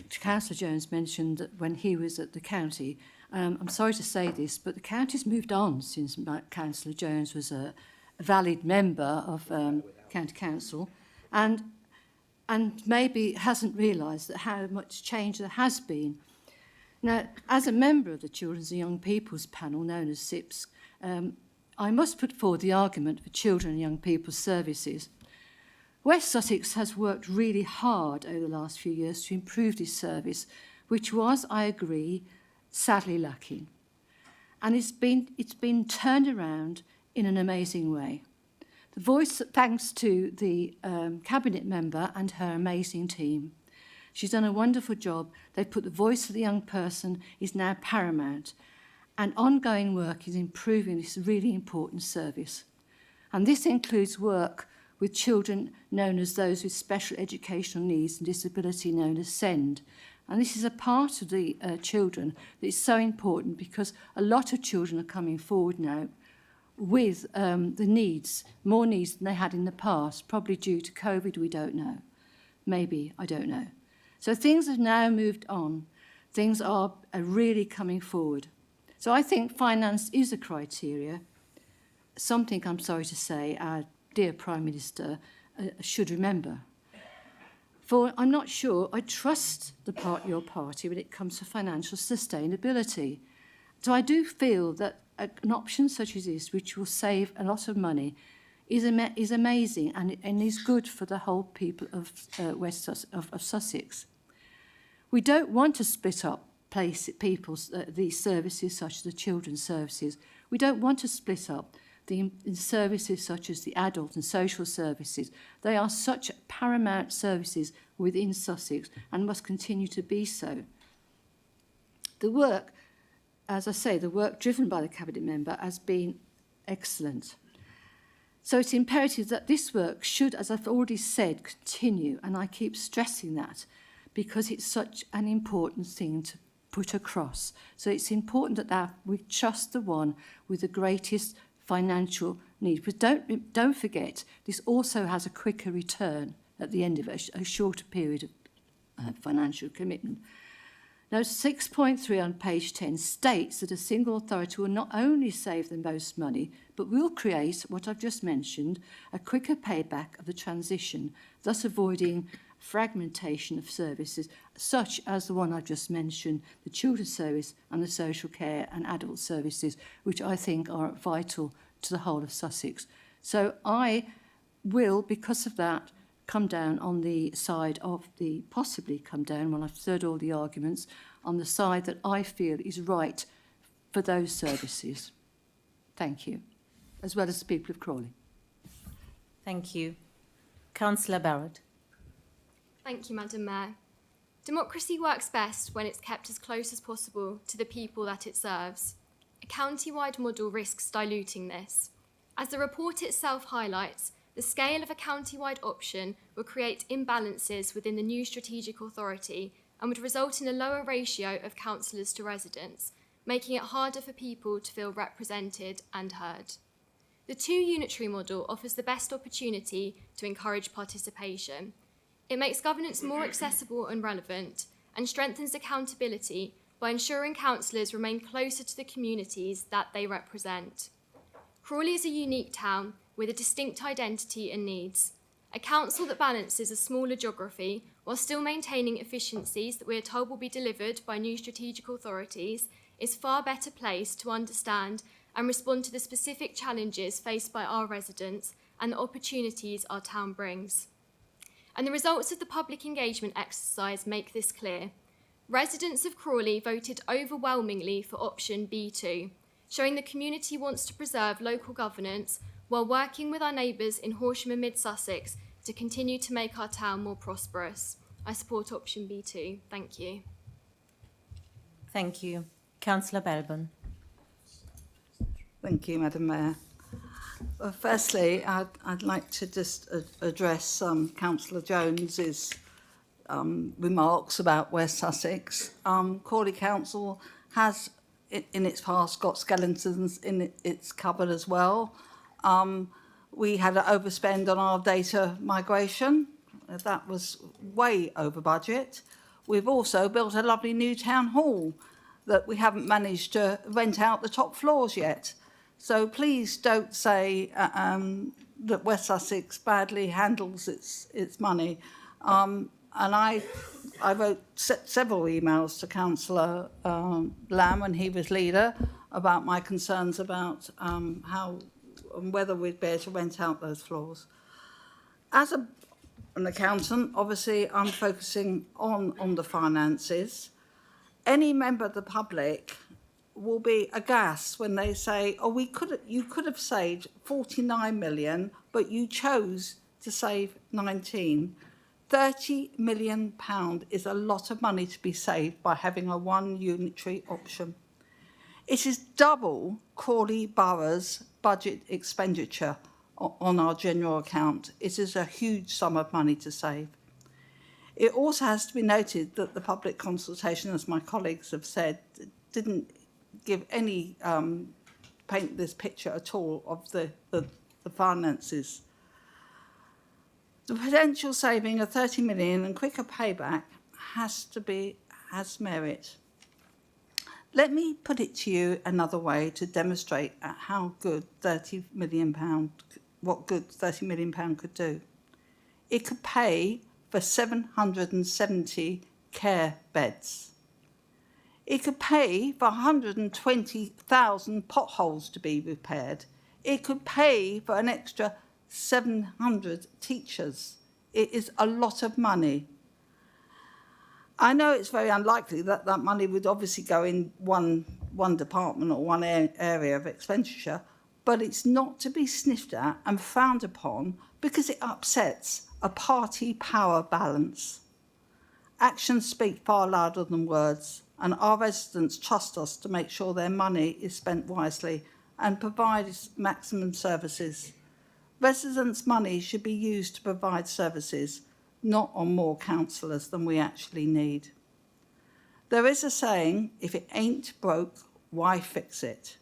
Councillor Jones mentioned that when he was at the county, I'm sorry to say this, but the county's moved on since Councillor Jones was a valid member of County Council, and maybe hasn't realised that how much change there has been. Now, as a member of the Children's and Young People's panel, known as SIPS, I must put forward the argument for children and young people's services. West Sussex has worked really hard over the last few years to improve this service, which was, I agree, sadly lacking. And it's been turned around in an amazing way. The voice, thanks to the cabinet member and her amazing team. She's done a wonderful job. They've put the voice of the young person is now paramount. And ongoing work is improving this really important service. And this includes work with children known as those with special educational needs and disability, known as SEND. And this is a part of the children that is so important because a lot of children are coming forward now with the needs, more needs than they had in the past, probably due to COVID, we don't know. Maybe, I don't know. So things have now moved on. Things are really coming forward. So I think finance is a criteria, something, I'm sorry to say, our dear Prime Minister should remember. For I'm not sure I trust your party when it comes to financial sustainability. So I do feel that an option such as this, which will save a lot of money, is amazing and is good for the whole people of of Sussex. We don't want to split up these services such as the children's services. We don't want to split up the services such as the adult and social services. They are such paramount services within Sussex and must continue to be so. The work, as I say, the work driven by the Cabinet member has been excellent. So it's imperative that this work should, as I've already said, continue, and I keep stressing that because it's such an important thing to put across. So it's important that we trust the one with the greatest financial need. But don't forget, this also has a quicker return at the end of a shorter period of financial commitment. Now, 6.3 on page 10 states that a single authority will not only save the most money, but will create, what I've just mentioned, a quicker payback of the transition, thus avoiding fragmentation of services, such as the one I've just mentioned, the children's service and the social care and adult services, which I think are vital to the whole of Sussex. So I will, because of that, come down on the side of possibly come down, when I've heard all the arguments, on the side that I feel is right for those services. Thank you. As well as the people of Crawley. Thank you. Councillor Barrett. Thank you, Madam Mayor. Democracy works best when it's kept as close as possible to the people that it serves. A county-wide model risks diluting this. As the report itself highlights, the scale of a county-wide option will create imbalances within the new strategic authority and would result in a lower ratio of councillors to residents, making it harder for people to feel represented and heard. The two-unitary model offers the best opportunity to encourage participation. It makes governance more accessible and relevant and strengthens accountability by ensuring councillors remain closer to the communities that they represent. Crawley is a unique town with a distinct identity and needs. A council that balances a smaller geography while still maintaining efficiencies that we are told will be delivered by new strategic authorities is far better placed to understand and respond to the specific challenges faced by our residents and the opportunities our town brings. And the results of the public engagement exercise make this clear. Residents of Crawley voted overwhelmingly for option B2, showing the community wants to preserve local governance while working with our neighbours in Horsham and Mid Sussex to continue to make our town more prosperous. I support option B2. Thank you. Thank you. Councillor Belbon. Thank you, Madam Mayor. Well, firstly, I'd like to just address Councillor Jones's remarks about West Sussex. Crawley Council has, in its past, got skeletons in its cupboard as well. We had an overspend on our data migration. That was way over budget. We've also built a lovely new town hall that we haven't managed to rent out the top floors yet. So please don't say that West Sussex badly handles its money. And I wrote several emails to Councillor Lamb when he was leader about my concerns about how and whether we'd be able to rent out those floors. As an accountant, obviously I'm focusing on the finances. Any member of the public will be aghast when they say, oh, you could have saved 49 million, but you chose to save 19. £30 million is a lot of money to be saved by having a one unitary option. It is double Crawley Borough's budget expenditure on our general account. It is a huge sum of money to save. It also has to be noted that the public consultation, as my colleagues have said, didn't give any paint this picture at all of the finances. The potential saving of 30 million and quicker payback has merit. Let me put it to you another way to demonstrate how good £30 million, what good £30 million could do. It could pay for 770 care beds. It could pay for 120,000 potholes to be repaired. It could pay for an extra 700 teachers. It is a lot of money. I know it's very unlikely that that money would obviously go in one department or one area of expenditure, but it's not to be sniffed at and frowned upon because it upsets a party power balance. Actions speak far louder than words, and our residents trust us to make sure their money is spent wisely and provides maximum services. Residents' money should be used to provide services, not on more councillors than we actually need. There is a saying, if it ain't broke, why fix it?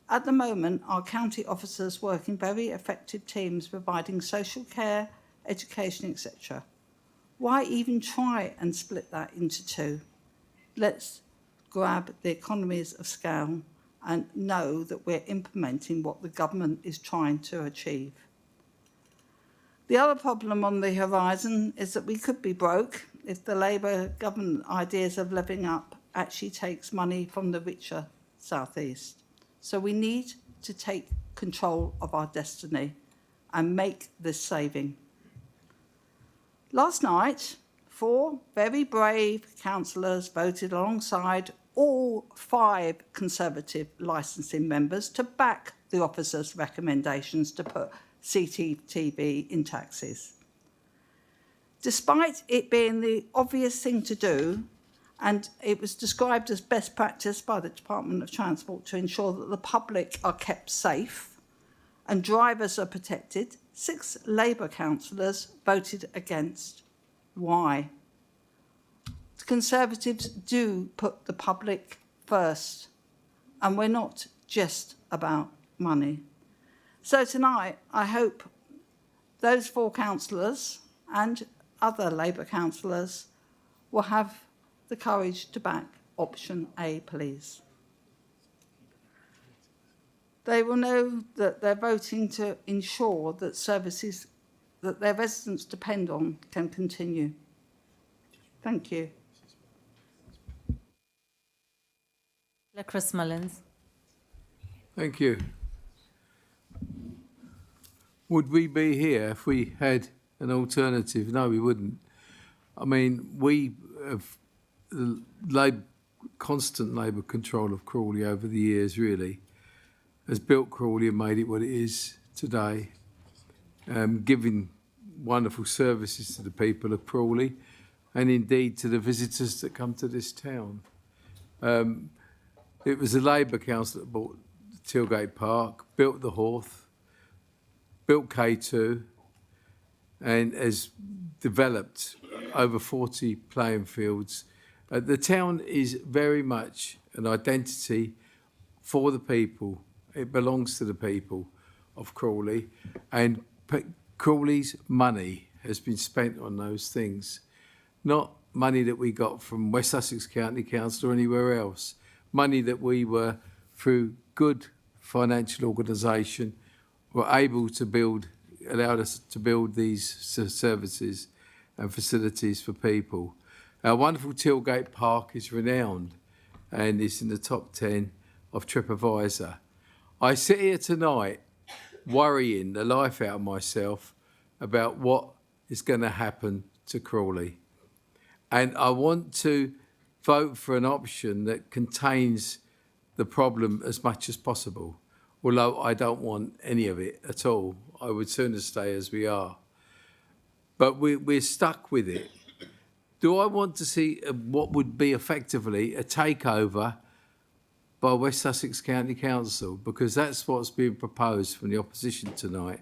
At the moment, our county officers work in very effective teams providing social care, education, etc. Why even try and split that into two? Let's grab the economies of scale and know that we're implementing what the government is trying to achieve. The other problem on the horizon is that we could be broke if the Labour government ideas of living up actually takes money from the richer South East. So we need to take control of our destiny and make this saving. Last night, 4 very brave councillors voted alongside all 5 Conservative licensing members to back the officers' recommendations to put CCTV in taxis. Despite it being the obvious thing to do, and it was described as best practice by the Department of Transport to ensure that the public are kept safe and drivers are protected, 6 Labour councillors voted against. Why? The Conservatives do put the public first, and we're not just about money. So tonight, I hope those 4 councillors and other Labour councillors will have the courage to back option A, please. They will know that they're voting to ensure that services that their residents depend on can continue. Thank you. Chris Mullins. Thank you. Would we be here if we had an alternative? No, we wouldn't. I mean, we have the constant Labour control of Crawley over the years really has built Crawley and made it what it is today, giving wonderful services to the people of Crawley and indeed to the visitors that come to this town. It was the Labour council that bought Tilgate Park, built the Horth, built K2 and has developed over 40 playing fields. The town is very much an identity for the people. It belongs to the people of Crawley, and Crawley's money has been spent on those things, not money that we got from West Sussex County Council or anywhere else, money that we were, through good financial organisation, were able to build, allowed us to build these services and facilities for people. Our wonderful Tilgate Park is renowned and is in the top 10 of TripAdvisor. I sit here tonight worrying the life out of myself about what is going to happen to Crawley. And I want to vote for an option that contains the problem as much as possible, although I don't want any of it at all. I would sooner stay as we are. But we're stuck with it. Do I want to see what would be effectively a takeover by West Sussex County Council? Because that's what's being proposed from the opposition tonight.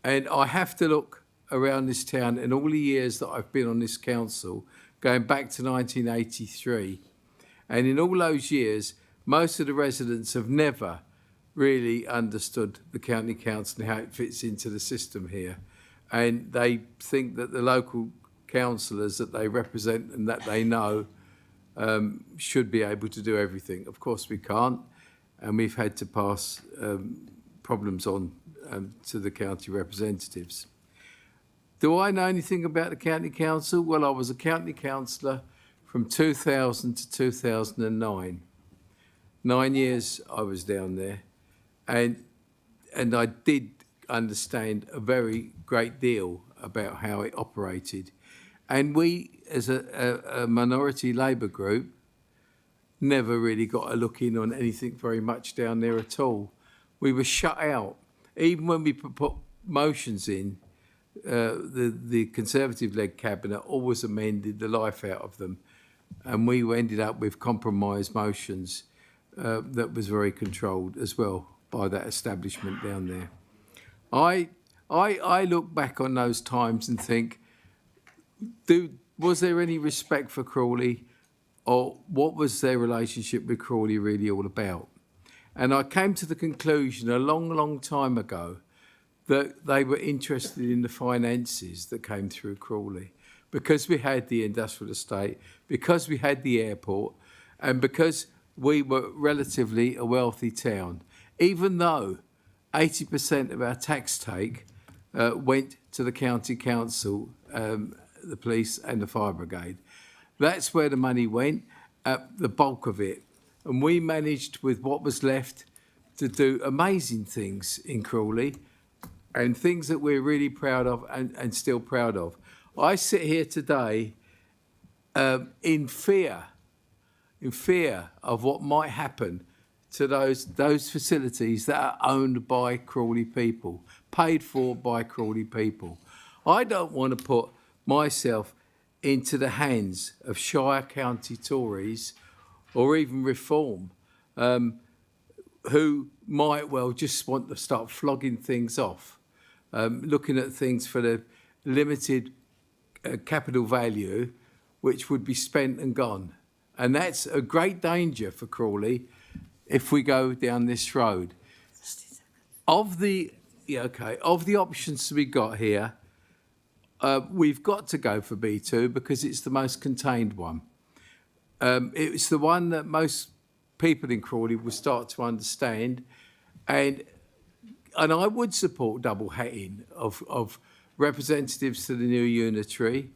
And I have to look around this town in all the years that I've been on this council, going back to 1983. And in all those years, most of the residents have never really understood the county council and how it fits into the system here. And they think that the local councillors that they represent and that they know should be able to do everything. Of course we can't, and we've had to pass problems on to the county representatives. Do I know anything about the county council? Well, I was a county councillor from 2000 to 2009. 9 years I was down there, and I did understand a very great deal about how it operated. And we, as a minority Labour group, never really got a look in on anything very much down there at all. We were shut out. Even when we put motions in, the Conservative-led cabinet always amended the life out of them. And we ended up with compromise motions that was very controlled as well by that establishment down there. I look back on those times and think, was there any respect for Crawley, or what was their relationship with Crawley really all about? And I came to the conclusion a long, long time ago that they were interested in the finances that came through Crawley, because we had the industrial estate, because we had the airport, and because we were relatively a wealthy town, even though 80% of our tax take went to the county council, the police and the fire brigade. That's where the money went, the bulk of it. And we managed, with what was left, to do amazing things in Crawley, and things that we're really proud of and still proud of. I sit here today in fear of what might happen to those facilities that are owned by Crawley people, paid for by Crawley people. I don't want to put myself into the hands of Shire County Tories or even Reform, who might well just want to start flogging things off, looking at things for the limited capital value which would be spent and gone. And that's a great danger for Crawley if we go down this road. Of the options we got here, we've got to go for B2 because it's the most contained one. It's the one that most people in Crawley will start to understand, and I would support double hatting of representatives to the new unitary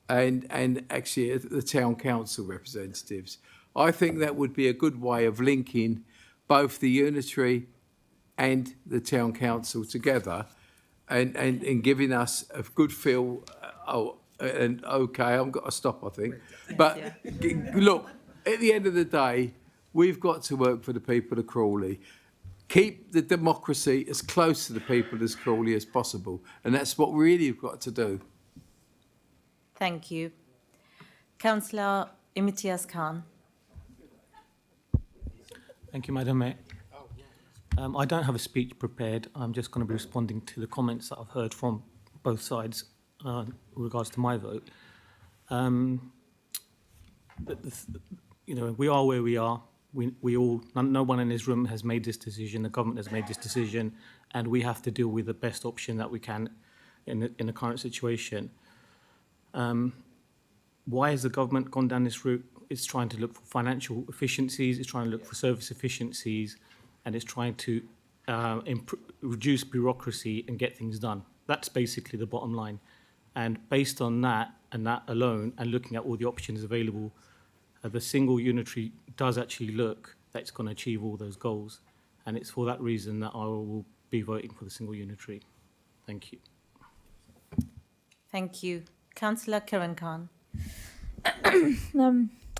and actually the town council representatives. I think that would be a good way of linking both the unitary and the town council together and giving us a good feel, And okay, I've got to stop, I think. But look, at the end of the day, we've got to work for the people of Crawley. Keep the democracy as close to the people as Crawley as possible. And that's what really we've got to do. Thank you. Councillor Imtiaz Khan. Thank you, Madam Mayor. I don't have a speech prepared. I'm just going to be responding to the comments that I've heard from both sides in regards to my vote. We are where we are. We all, no one in this room has made this decision. The government has made this decision, and we have to deal with the best option that we can in the current situation. Why has the government gone down this route? It's trying to look for financial efficiencies, it's trying to look for service efficiencies, and it's trying to reduce bureaucracy and get things done. That's basically the bottom line. And based on that, and that alone, and looking at all the options available, the single unitary does actually look that it's going to achieve all those goals. And it's for that reason that I will be voting for the single unitary. Thank you. Thank you. Councillor Kiran Khan.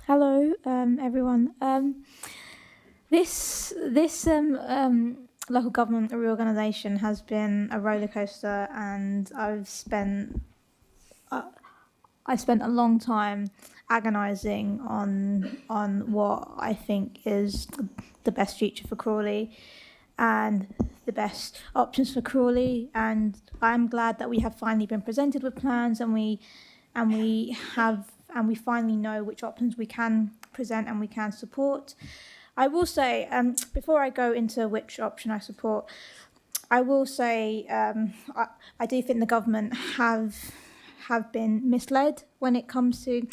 Hello, everyone. This local government reorganisation has been a rollercoaster, and I've spent a long time agonising on what I think is the best future for Crawley and the best options for Crawley. And I'm glad that we have finally been presented with plans, and we finally know which options we can present and we can support. I will say, before I go into which option I support, I will say I do think the government have been misled when it comes to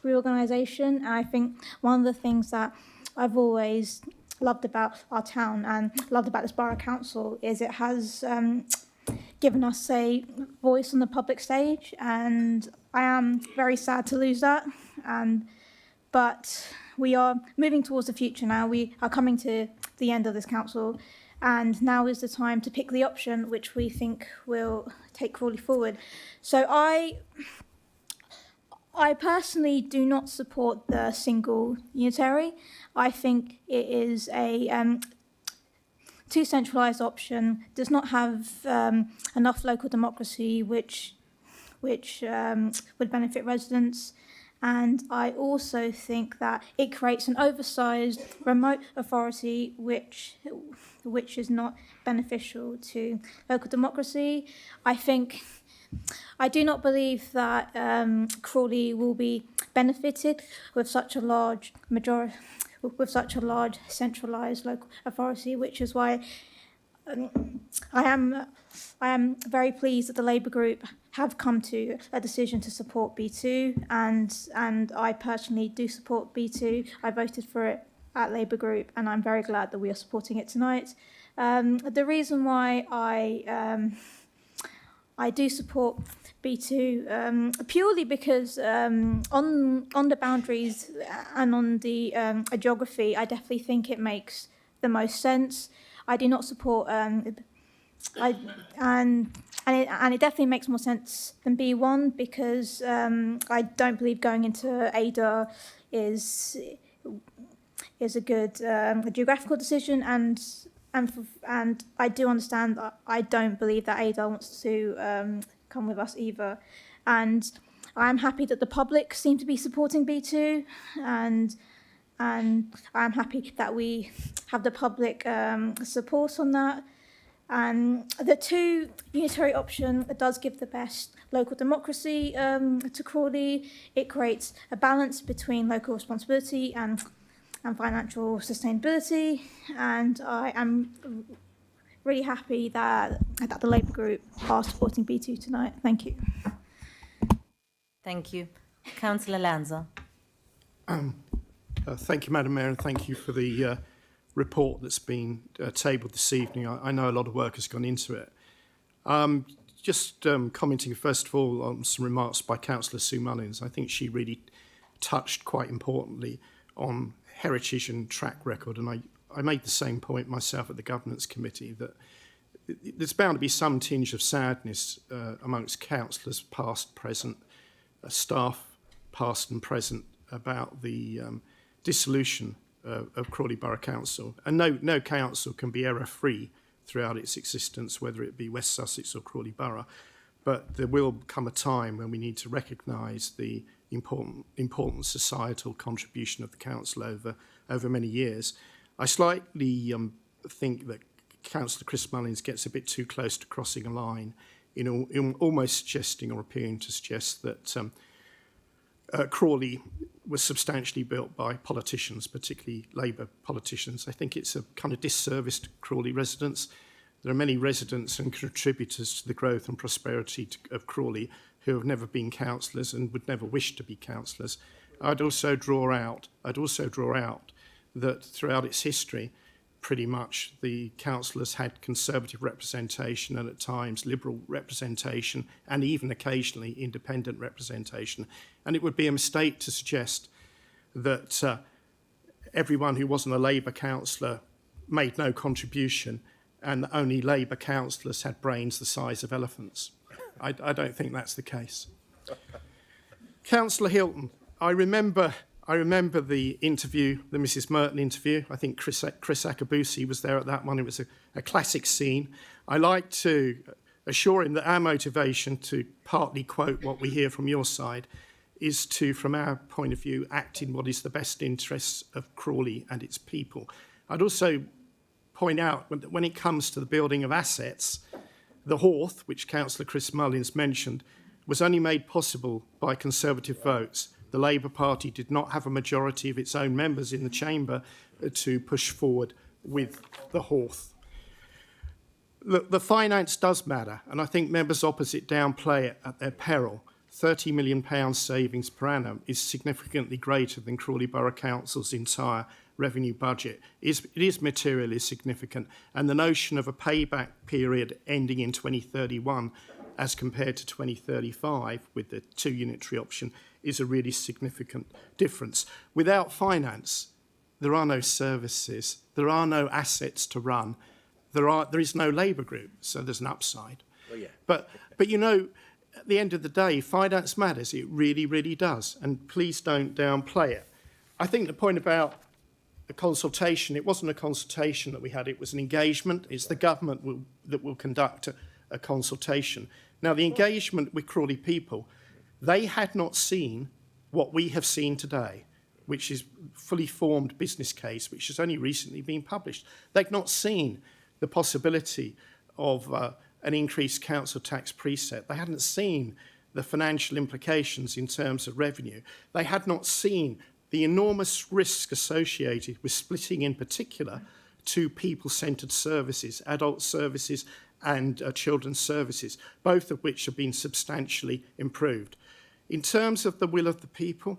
reorganisation. And I think one of the things that I've always loved about our town and loved about this borough council is it has given us a voice on the public stage, and I am very sad to lose that. But we are moving towards the future now. We are coming to the end of this council, and now is the time to pick the option which we think will take Crawley forward. So I personally do not support the single unitary. I think it is a too centralised option, does not have enough local democracy which would benefit residents. And I also think that it creates an oversized remote authority which is not beneficial to local democracy. I do not believe that Crawley will be benefited with such a large centralised local authority, which is why I am very pleased that the Labour group have come to a decision to support B2, and I personally do support B2. I voted for it at Labour group, and I'm very glad that we are supporting it tonight. The reason why I do support B2 purely because on the boundaries and on the geography, I definitely think it makes the most sense. I do not support and it definitely makes more sense than B1 because I don't believe going into Ada is a good geographical decision, and I do understand that I don't believe that Ada wants to come with us either. And I'm happy that the public seem to be supporting B2, and I'm happy that we have the public support on that. And the two unitary option does give the best local democracy to Crawley. It creates a balance between local responsibility and financial sustainability. And I am really happy that the Labour group are supporting B2 tonight. Thank you. Thank you. Councillor Lanza. Thank you, Madam Mayor, and thank you for the report that's been tabled this evening. I know a lot of work has gone into it. Just commenting first of all on some remarks by Councillor Sue Mullins. I think she really touched quite importantly on heritage and track record, and I made the same point myself at the Governance Committee, that there's bound to be some tinge of sadness amongst councillors, past, present, staff, past and present, about the dissolution of Crawley Borough Council. And no council can be error-free throughout its existence, whether it be West Sussex or Crawley Borough. But there will come a time when we need to recognise the important societal contribution of the council over many years. I slightly think that Councillor Chris Mullins gets a bit too close to crossing a line in almost suggesting or appearing to suggest that Crawley was substantially built by politicians, particularly Labour politicians. I think it's a kind of disservice to Crawley residents. There are many residents and contributors to the growth and prosperity of Crawley who have never been councillors and would never wish to be councillors. I'd also draw out that throughout its history, pretty much the councillors had Conservative representation and at times Liberal representation and even occasionally independent representation. And it would be a mistake to suggest that everyone who wasn't a Labour councillor made no contribution and that only Labour councillors had brains the size of elephants. I don't think that's the case. Councillor Hilton, I remember the interview, the Mrs. Merton interview. I think Chris Akabusi was there at that one. It was a classic scene. I like to assure him that our motivation, to partly quote what we hear from your side, is to, from our point of view, act in what is the best interests of Crawley and its people. I'd also point out that when it comes to the building of assets, the Horth, which Councillor Chris Mullins mentioned, was only made possible by Conservative votes. The Labour Party did not have a majority of its own members in the chamber to push forward with the Horth. Look, the finance does matter, and I think members opposite downplay it at their peril. £30 million savings per annum is significantly greater than Crawley Borough Council's entire revenue budget. It is materially significant, and the notion of a payback period ending in 2031 as compared to 2035 with the 2 unitary option is a really significant difference. Without finance, there are no services, there are no assets to run, there is no labour group, so there's an upside. Well, yeah. But you know, at the end of the day, finance matters. It really, really does. And please don't downplay it. I think the point about the consultation, it wasn't a consultation that we had, it was an engagement. It's the government that will conduct a consultation. Now, the engagement with Crawley people, they had not seen what we have seen today, which is fully formed business case, which has only recently been published. They've not seen the possibility of an increased council tax preset. They hadn't seen the financial implications in terms of revenue. They had not seen the enormous risk associated with splitting, in particular, two people-centred services, adult services and children's services, both of which have been substantially improved. In terms of the will of the people,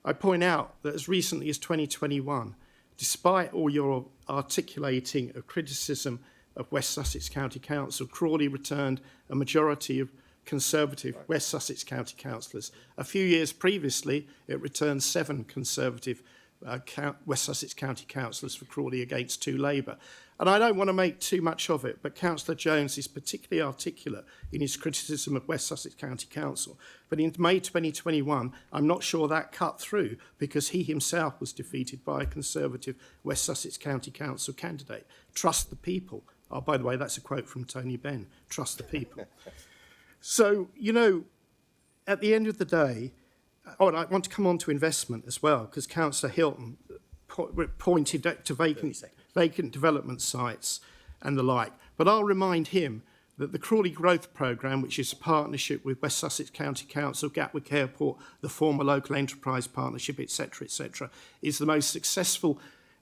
I point out that as recently as 2021, despite all your articulating of criticism of West Sussex County Council, Crawley returned a majority of Conservative West Sussex County councillors. A few years previously, it returned 7 Conservative West Sussex County councillors for Crawley against 2 Labour. And I don't want to make too much of it, but Councillor Jones is particularly articulate in his criticism of West Sussex County Council. But in May 2021, I'm not sure that cut through because he himself was defeated by a Conservative West Sussex County Council candidate. Trust the people. Oh, by the way, that's a quote from Tony Benn. Trust the people. So, you know, at the end of the day, and I want to come on to investment as well, because Councillor Hilton pointed to vacant development sites and the like. But I'll remind him that the Crawley Growth Programme, which is a partnership with West Sussex County Council, Gatwick Airport, the former local enterprise partnership, etc., is the most successful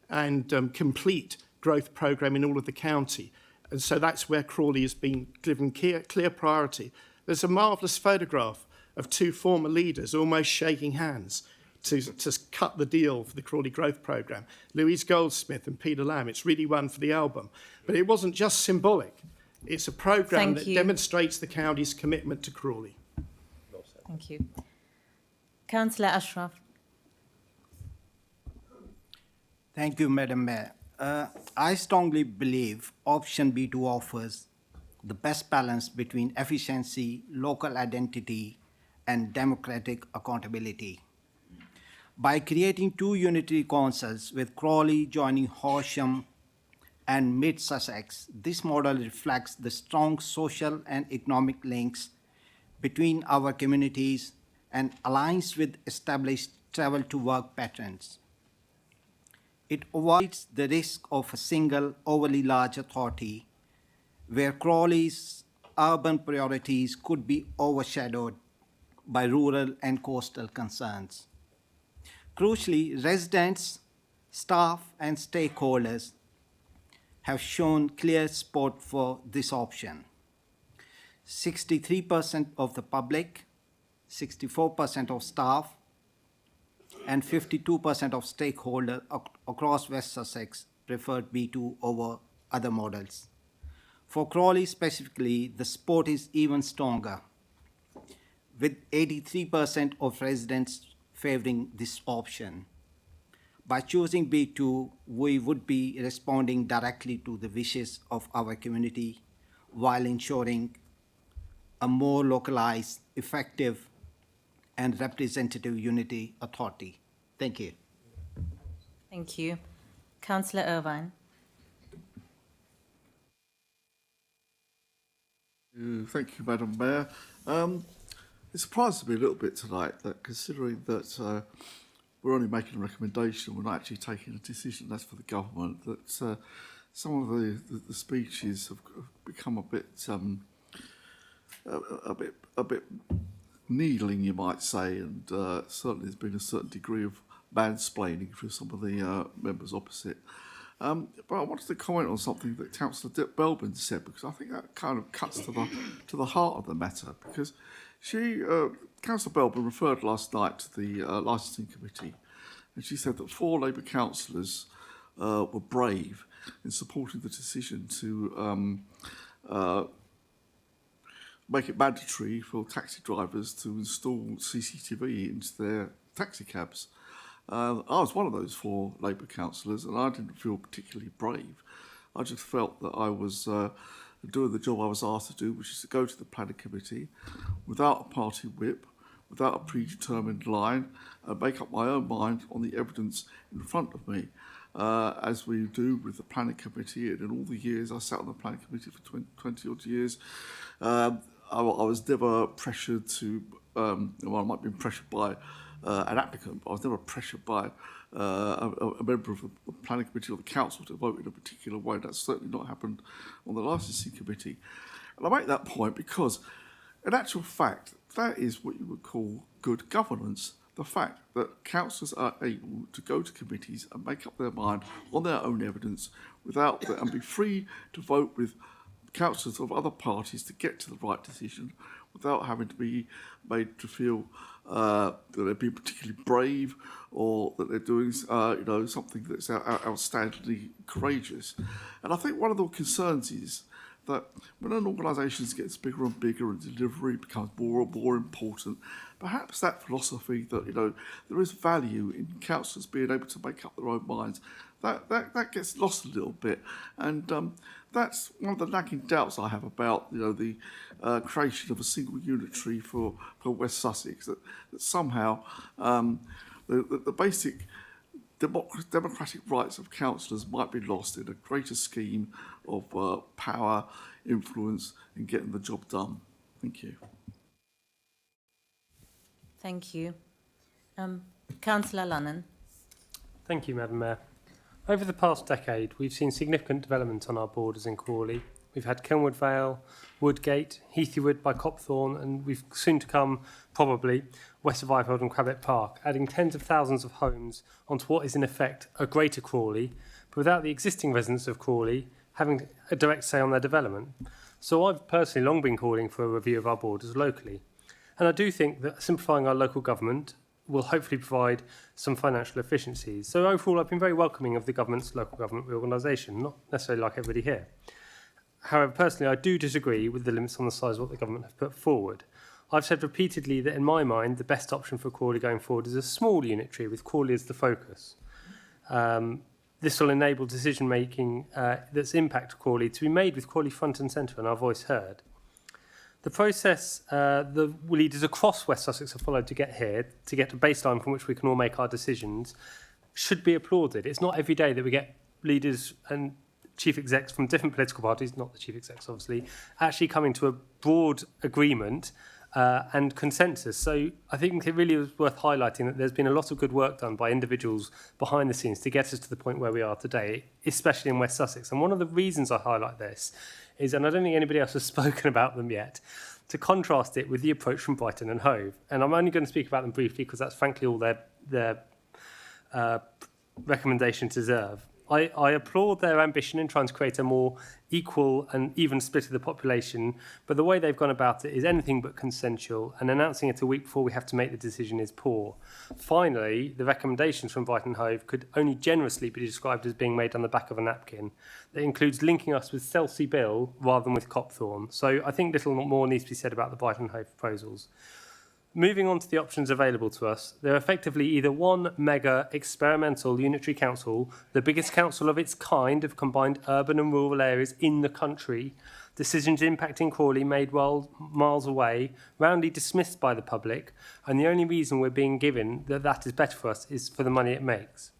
and complete growth programme in all of the county. And so that's where Crawley has been given clear priority. There's a marvellous photograph of 2 former leaders almost shaking hands to cut the deal for the Crawley Growth Programme, Louise Goldsmith and Peter Lamb. It's really one for the album. But it wasn't just symbolic. It's a programme that demonstrates the county's commitment to Crawley. Thank you. Councillor Ashraf. Thank you, Madam Mayor. I strongly believe option B2 offers the best balance between efficiency, local identity, and democratic accountability. By creating two unitary councils with Crawley joining Horsham and Mid Sussex, this model reflects the strong social and economic links between our communities and aligns with established travel to work patterns. It avoids the risk of a single overly large authority where Crawley's urban priorities could be overshadowed by rural and coastal concerns. Crucially, residents, staff, and stakeholders have shown clear support for this option. 63% of the public, 64% of staff, and 52% of stakeholders across West Sussex preferred B2 over other models. For Crawley specifically, the support is even stronger, with 83% of residents favouring this option. By choosing B2, we would be responding directly to the wishes of our community while ensuring a more localised, effective, and representative unity authority. Thank you. Thank you. Councillor Irvine. Thank you, Madam Mayor. It surprises me a little bit tonight that, considering that we're only making a recommendation, we're not actually taking a decision. That's for the government. That some of the speeches have become a bit needling, you might say, and certainly there's been a certain degree of mansplaining for some of the members opposite. But I wanted to comment on something that Councillor Belbin said, because I think that kind of cuts to the heart of the matter. Because Councillor Belbin referred last night to the licensing committee, and she said that 4 Labour councillors were brave in supporting the decision to make it mandatory for taxi drivers to install CCTV into their taxi cabs. I was one of those 4 Labour councillors, and I didn't feel particularly brave. I just felt that I was doing the job I was asked to do, which is to go to the planning committee without a party whip, without a predetermined line, and make up my own mind on the evidence in front of me, as we do with the planning committee. And in all the years I sat on the planning committee for 20 odd years, I was never pressured to, well, I might have been pressured by an applicant, but I was never pressured by a member of the planning committee or the council to vote in a particular way. That's certainly not happened on the licensing committee. And I make that point because, in actual fact, that is what you would call good governance. The fact that councillors are able to go to committees and make up their mind on their own evidence and be free to vote with councillors of other parties to get to the right decision without having to be made to feel that they're being particularly brave or that they're doing something that's outstandingly courageous. And I think one of the concerns is that when an organisation gets bigger and bigger and delivery becomes more and more important, perhaps that philosophy that there is value in councillors being able to make up their own minds, that gets lost a little bit. And that's one of the nagging doubts I have about the creation of a single unitary for West Sussex, that somehow the basic democratic rights of councillors might be lost in a greater scheme of power, influence and getting the job done. Thank you. Thank you. Councillor Lunnan. Thank you, Madam Mayor. Over the past decade, we've seen significant development on our borders in Crawley. We've had Kenwood Vale, Woodgate, Heathywood by Copthorne, and we've soon to come, probably, west of Ivehold and Crabbett Park, adding tens of thousands of homes onto what is in effect a greater Crawley, but without the existing residents of Crawley having a direct say on their development. So I've personally long been calling for a review of our borders locally. And I do think that simplifying our local government will hopefully provide some financial efficiencies. So overall, I've been very welcoming of the government's local government reorganisation, not necessarily like everybody here. However, personally, I do disagree with the limits on the size of what the government have put forward. I've said repeatedly that in my mind, the best option for Crawley going forward is a small unitary with Crawley as the focus. This will enable decision-making that's impact Crawley to be made with Crawley front and centre and our voice heard. The process the leaders across West Sussex have followed to get here, to get a baseline from which we can all make our decisions, should be applauded. It's not every day that we get leaders and chief execs from different political parties, not the chief execs obviously, actually coming to a broad agreement and consensus. So I think it really is worth highlighting that there's been a lot of good work done by individuals behind the scenes to get us to the point where we are today, especially in West Sussex. And one of the reasons I highlight this is, and I don't think anybody else has spoken about them yet, to contrast it with the approach from Brighton and Hove. And I'm only going to speak about them briefly because that's frankly all their recommendations deserve. I applaud their ambition in trying to create a more equal and even split of the population, but the way they've gone about it is anything but consensual, and announcing it a week before we have to make the decision is poor. Finally, the recommendations from Brighton and Hove could only generously be described as being made on the back of a napkin. That includes linking us with Selsey Bill rather than with Copthorne. So I think little more needs to be said about the Brighton and Hove proposals. Moving on to the options available to us, they're effectively either one mega experimental unitary council, the biggest council of its kind of combined urban and rural areas in the country, decisions impacting Crawley made miles away, roundly dismissed by the public, and the only reason we're being given that is better for us is for the money it makes,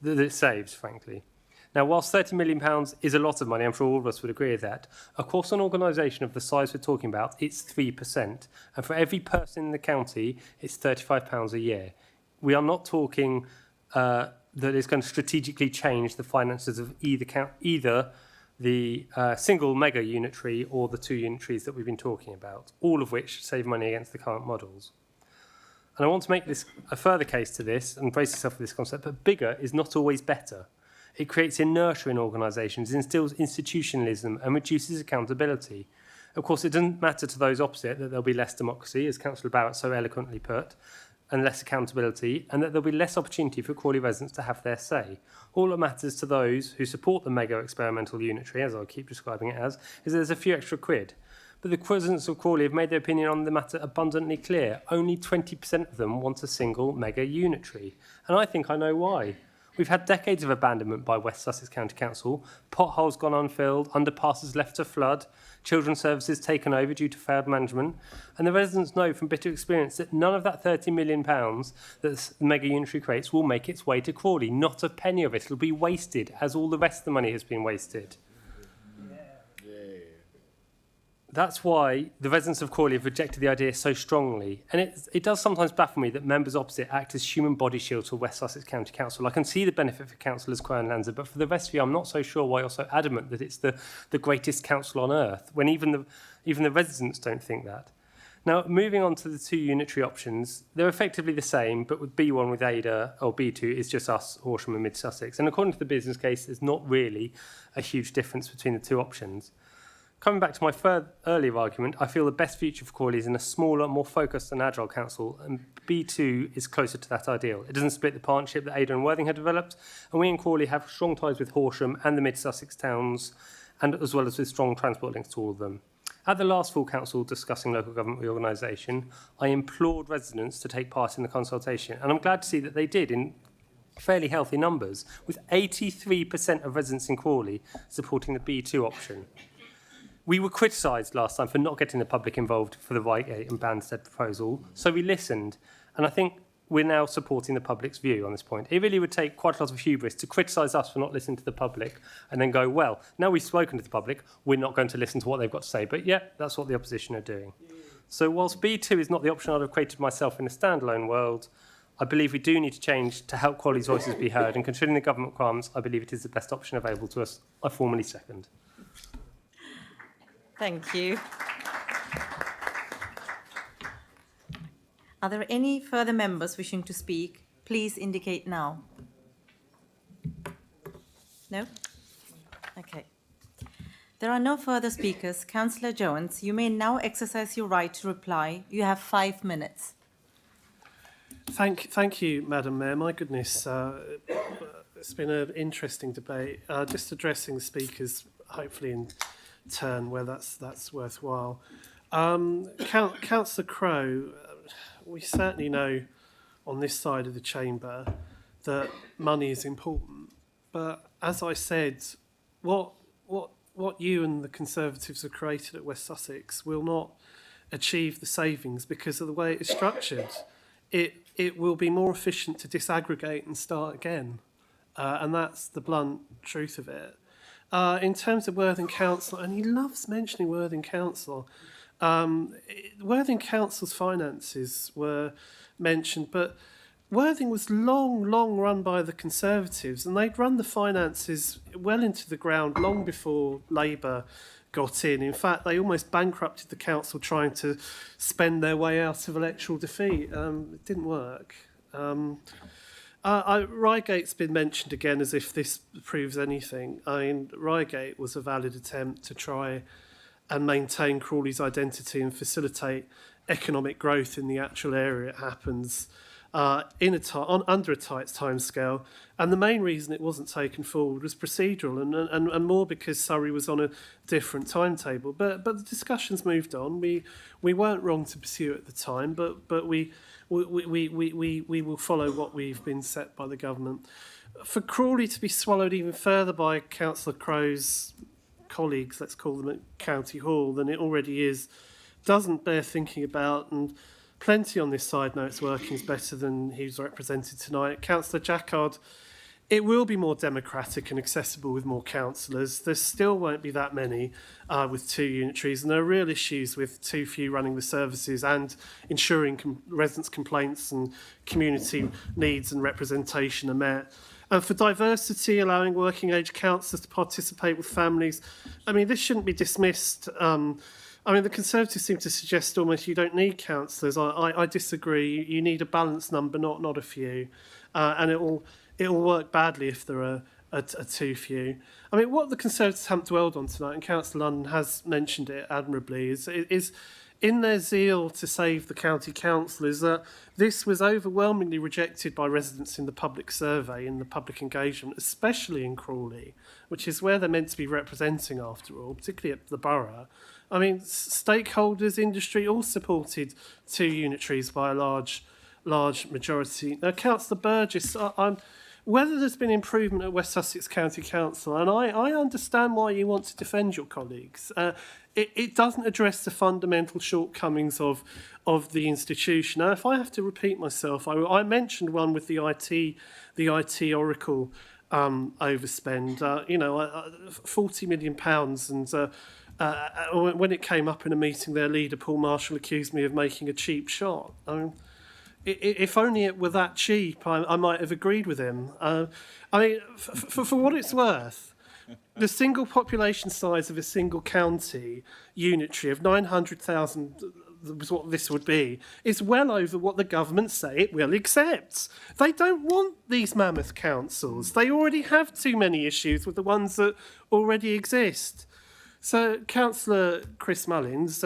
that it saves, frankly. Now, whilst £30 million is a lot of money, I'm sure all of us would agree with that, across an organisation of the size we're talking about, it's 3%. And for every person in the county, it's £35 a year. We are not talking that it's going to strategically change the finances of either the single mega unitary or the two unitaries that we've been talking about, all of which save money against the current models. And I want to make this a further case to this and brace yourself for this concept, but bigger is not always better. It creates inertia in organisations, instills institutionalism and reduces accountability. Of course, it doesn't matter to those opposite that there'll be less democracy, as Councillor Barrett so eloquently put, and less accountability, and that there'll be less opportunity for Crawley residents to have their say. All that matters to those who support the mega experimental unitary, as I'll keep describing it as, is there's a few extra quid. But the residents of Crawley have made their opinion on the matter abundantly clear. Only 20% of them want a single mega unitary. And I think I know why. We've had decades of abandonment by West Sussex County Council, potholes gone unfilled, underpasses left to flood, children's services taken over due to failed management, and the residents know from bitter experience that none of that £30 million that the mega unitary creates will make its way to Crawley. Not a penny of it. It'll be wasted, as all the rest of the money has been wasted. That's why the residents of Crawley have rejected the idea so strongly. And it does sometimes baffle me that members opposite act as human body shields for West Sussex County Council. I can see the benefit for councillors Crowe and Lanza, but for the rest of you, I'm not so sure why you're so adamant that it's the greatest council on earth, when even the residents don't think that. Now, moving on to the two unitary options, they're effectively the same, but with B1 with Ada, or B2, is just us, Horsham and Mid-Sussex. And according to the business case, there's not really a huge difference between the two options. Coming back to my earlier argument, I feel the best future for Crawley is in a smaller, more focused and agile council, and B2 is closer to that ideal. It doesn't split the partnership that Ada and Worthing had developed, and we in Crawley have strong ties with Horsham and the Mid-Sussex towns, and as well as with strong transport links to all of them. At the last full council discussing local government reorganisation, I implored residents to take part in the consultation, and I'm glad to see that they did in fairly healthy numbers, with 83% of residents in Crawley supporting the B2 option. We were criticised last time for not getting the public involved for the Whitegate and Banstead proposal, so we listened, and I think we're now supporting the public's view on this point. It really would take quite a lot of hubris to criticise us for not listening to the public and then go, well, now we've spoken to the public, we're not going to listen to what they've got to say. But yeah, that's what the opposition are doing. So whilst B2 is not the option I'd have created myself in a standalone world, I believe we do need to change to help Crawley's voices be heard, and considering the government requirements, I believe it is the best option available to us. I formally second. Thank you. Are there any further members wishing to speak? Please indicate now. No? Okay. There are no further speakers. Councillor Jones, you may now exercise your right to reply. You have 5 minutes. Thank you, Madam Mayor. My goodness, it's been an interesting debate. Just addressing the speakers, hopefully in turn where that's worthwhile. Councillor Crowe, we certainly know on this side of the chamber that money is important, but as I said, what you and the Conservatives have created at West Sussex will not achieve the savings because of the way it is structured. It will be more efficient to disaggregate and start again. And that's the blunt truth of it. In terms of Worthing Council, and he loves mentioning Worthing Council, Worthing Council's finances were mentioned, but Worthing was long run by the Conservatives, and they'd run the finances well into the ground long before Labour got in. In fact, they almost bankrupted the council trying to spend their way out of electoral defeat. It didn't work. Reiggate's been mentioned again as if this proves anything. I mean, Reigate was a valid attempt to try and maintain Crawley's identity and facilitate economic growth in the actual area it happens under a tight timescale. And the main reason it wasn't taken forward was procedural and more because Surrey was on a different timetable. But the discussions moved on. We weren't wrong to pursue at the time, but we will follow what we've been set by the government. For Crawley to be swallowed even further by Councillor Crow's colleagues, let's call them at County Hall, than it already is, doesn't bear thinking about, and plenty on this side know its workings better than he's represented tonight. Councillor Jaccard, it will be more democratic and accessible with more councillors. There still won't be that many with 2 unitaries, and there are real issues with too few running the services and ensuring residents' complaints and community needs and representation are met. And for diversity, allowing working age councillors to participate with families, I mean, this shouldn't be dismissed. I mean, the Conservatives seem to suggest almost you don't need councillors. I disagree. You need a balanced number, not a few. And it will work badly if there are too few. I mean, what the Conservatives haven't dwelled on tonight, and Councillor London has mentioned it admirably, is in their zeal to save the county council, is that this was overwhelmingly rejected by residents in the public survey, in the public engagement, especially in Crawley, which is where they're meant to be representing after all, particularly at the borough. I mean, stakeholders, industry, all supported 2 unitaries by a large majority. Now, Councillor Burgess, whether there's been improvement at West Sussex County Council, and I understand why you want to defend your colleagues, it doesn't address the fundamental shortcomings of the institution. Now, if I have to repeat myself, I mentioned one with the IT Oracle overspend, £40 million, and when it came up in a meeting, their leader, Paul Marshall, accused me of making a cheap shot. I mean, if only it were that cheap, I might have agreed with him. I mean, for what it's worth, the single population size of a single county unitary of 900,000, was what this would be, is well over what the government say it will accept. They don't want these mammoth councils. They already have too many issues with the ones that already exist. So Councillor Chris Mullins,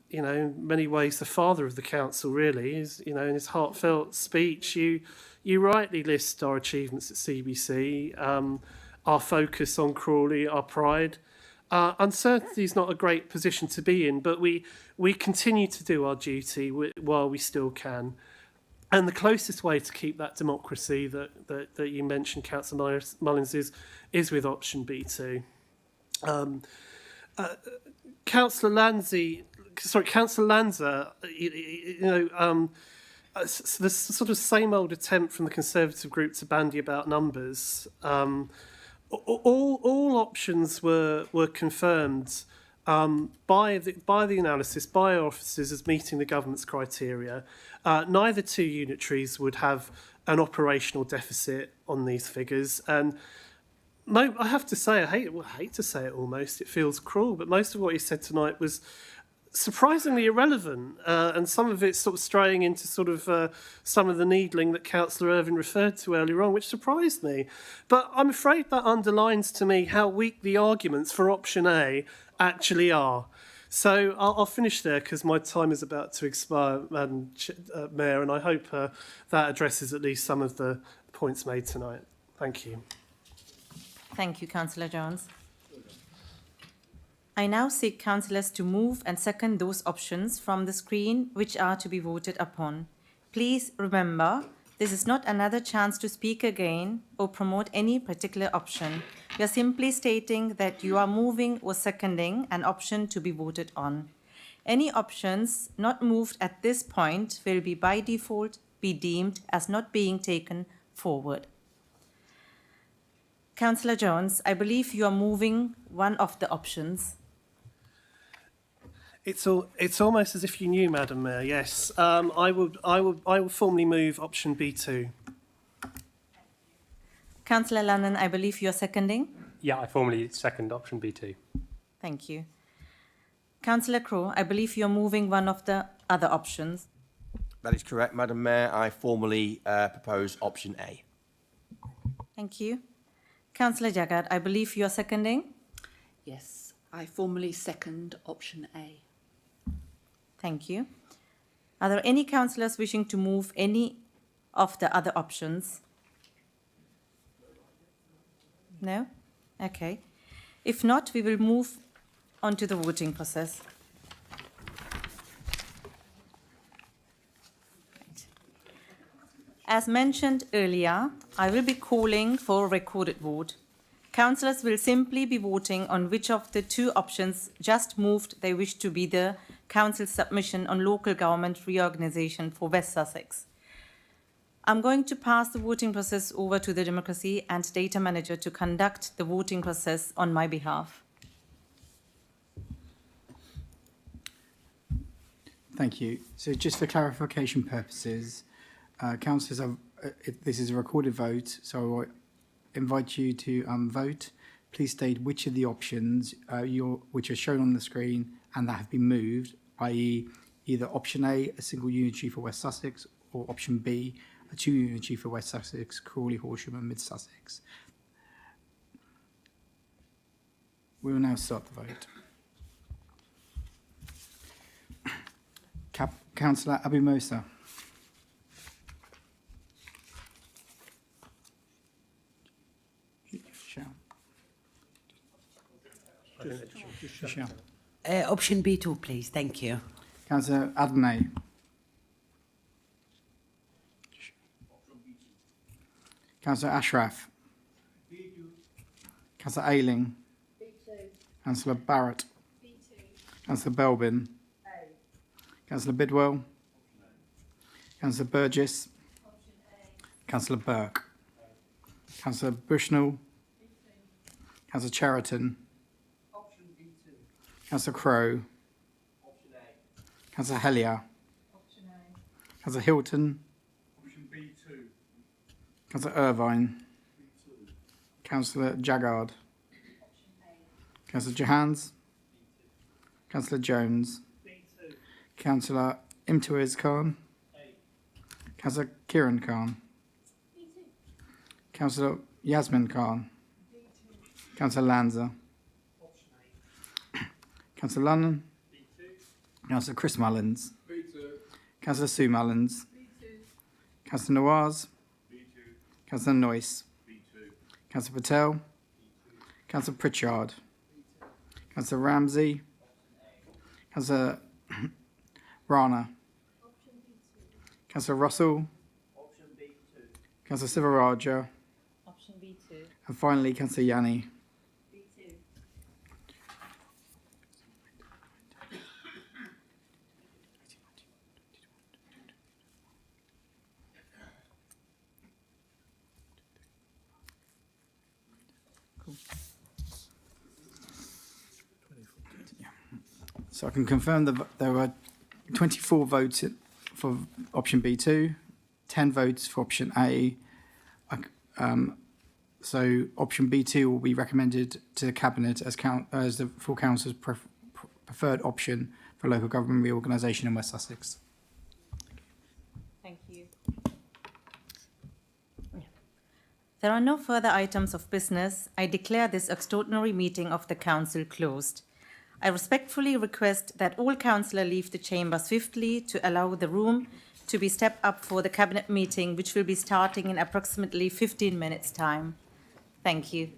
in many ways the father of the council, really, is, in his heartfelt speech, you rightly list our achievements at CBC, our focus on Crawley, our pride. Uncertainty is not a great position to be in, but we continue to do our duty while we still can. And the closest way to keep that democracy that you mentioned, Councillor Mullins, is with option B2. Councillor Lanza, the sort of same old attempt from the Conservative group to bandy about numbers. All options were confirmed by the analysis, by our officers, as meeting the government's criteria. Neither 2 unitaries would have an operational deficit on these figures, and I have to say, I hate to say it almost, it feels cruel, but most of what he said tonight was surprisingly irrelevant, and some of it sort of straying into sort of some of the needling that Councillor Irvine referred to earlier on, which surprised me. But I'm afraid that underlines to me how weak the arguments for option A actually are. So I'll finish there because my time is about to expire, Madam Mayor, and I hope that addresses at least some of the points made tonight. Thank you. Thank you, Councillor Jones. I now seek councillors to move and second those options from the screen which are to be voted upon. Please remember, this is not another chance to speak again or promote any particular option. We are simply stating that you are moving or seconding an option to be voted on. Any options not moved at this point will be by default be deemed as not being taken forward. Councillor Jones, I believe you are moving one of the options. It's almost as if you knew, Madam Mayor. Yes, I will formally move option B2. Councillor Lannan, I believe you are seconding. Yeah, I formally second option B2. Thank you. Councillor Crowe, I believe you are moving one of the other options. That is correct, Madam Mayor. I formally propose option A. Thank you. Councillor Jaggard, I believe you are seconding. Yes, I formally second option A. Thank you. Are there any councillors wishing to move any of the other options? No? Okay. If not, we will move on to the voting process. As mentioned earlier, I will be calling for a recorded vote. Councillors will simply be voting on which of the two options just moved they wish to be the Council's submission on local government reorganisation for West Sussex. I'm going to pass the voting process over to the Democracy and Data Manager to conduct the voting process on my behalf. Thank you. So just for clarification purposes, councillors, this is a recorded vote, so I invite you to vote. Please state which of the options which are shown on the screen and that have been moved, i.e. either option A, a single unitary for West Sussex, or option B, a two unitary for West Sussex, Crawley, Horsham and Mid Sussex. We will now start the vote. Councillor Abu Musa. Option B2, please. Thank you. Councillor Adney. Councillor Ashraf. Councillor Ayling. Councillor Barrett. Councillor Belbin. Councillor Bidwell. Councillor Burgess. Councillor Burke. Councillor Bushnell. Councillor Cheriton. Councillor Crowe. Councillor Hellier. Councillor Hilton. Councillor Irvine. Councillor Jaggard. Councillor Jahans. Councillor Jones. Councillor Imtiaz Khan. Councillor Kieran Khan. Councillor Yasmin Khan. Councillor Lanza. Councillor Lunnan. Councillor Chris Mullins. Councillor Sue Mullins. Councillor Nawaz. Councillor Noyce. Councillor Patel. Councillor Pritchard. Councillor Ramsey. Councillor Rana. Councillor Russell. Councillor Sivaraja. And finally, Councillor Yanni. So I can confirm that there were 24 votes for option B2, 10 votes for option A. So option B2 will be recommended to the Cabinet as the full Council's preferred option for local government reorganisation in West Sussex. Thank you. There are no further items of business. I declare this extraordinary meeting of the Council closed. I respectfully request that all councillors leave the chamber swiftly to allow the room to be stepped up for the Cabinet meeting, which will be starting in approximately 15 minutes' time. Thank you.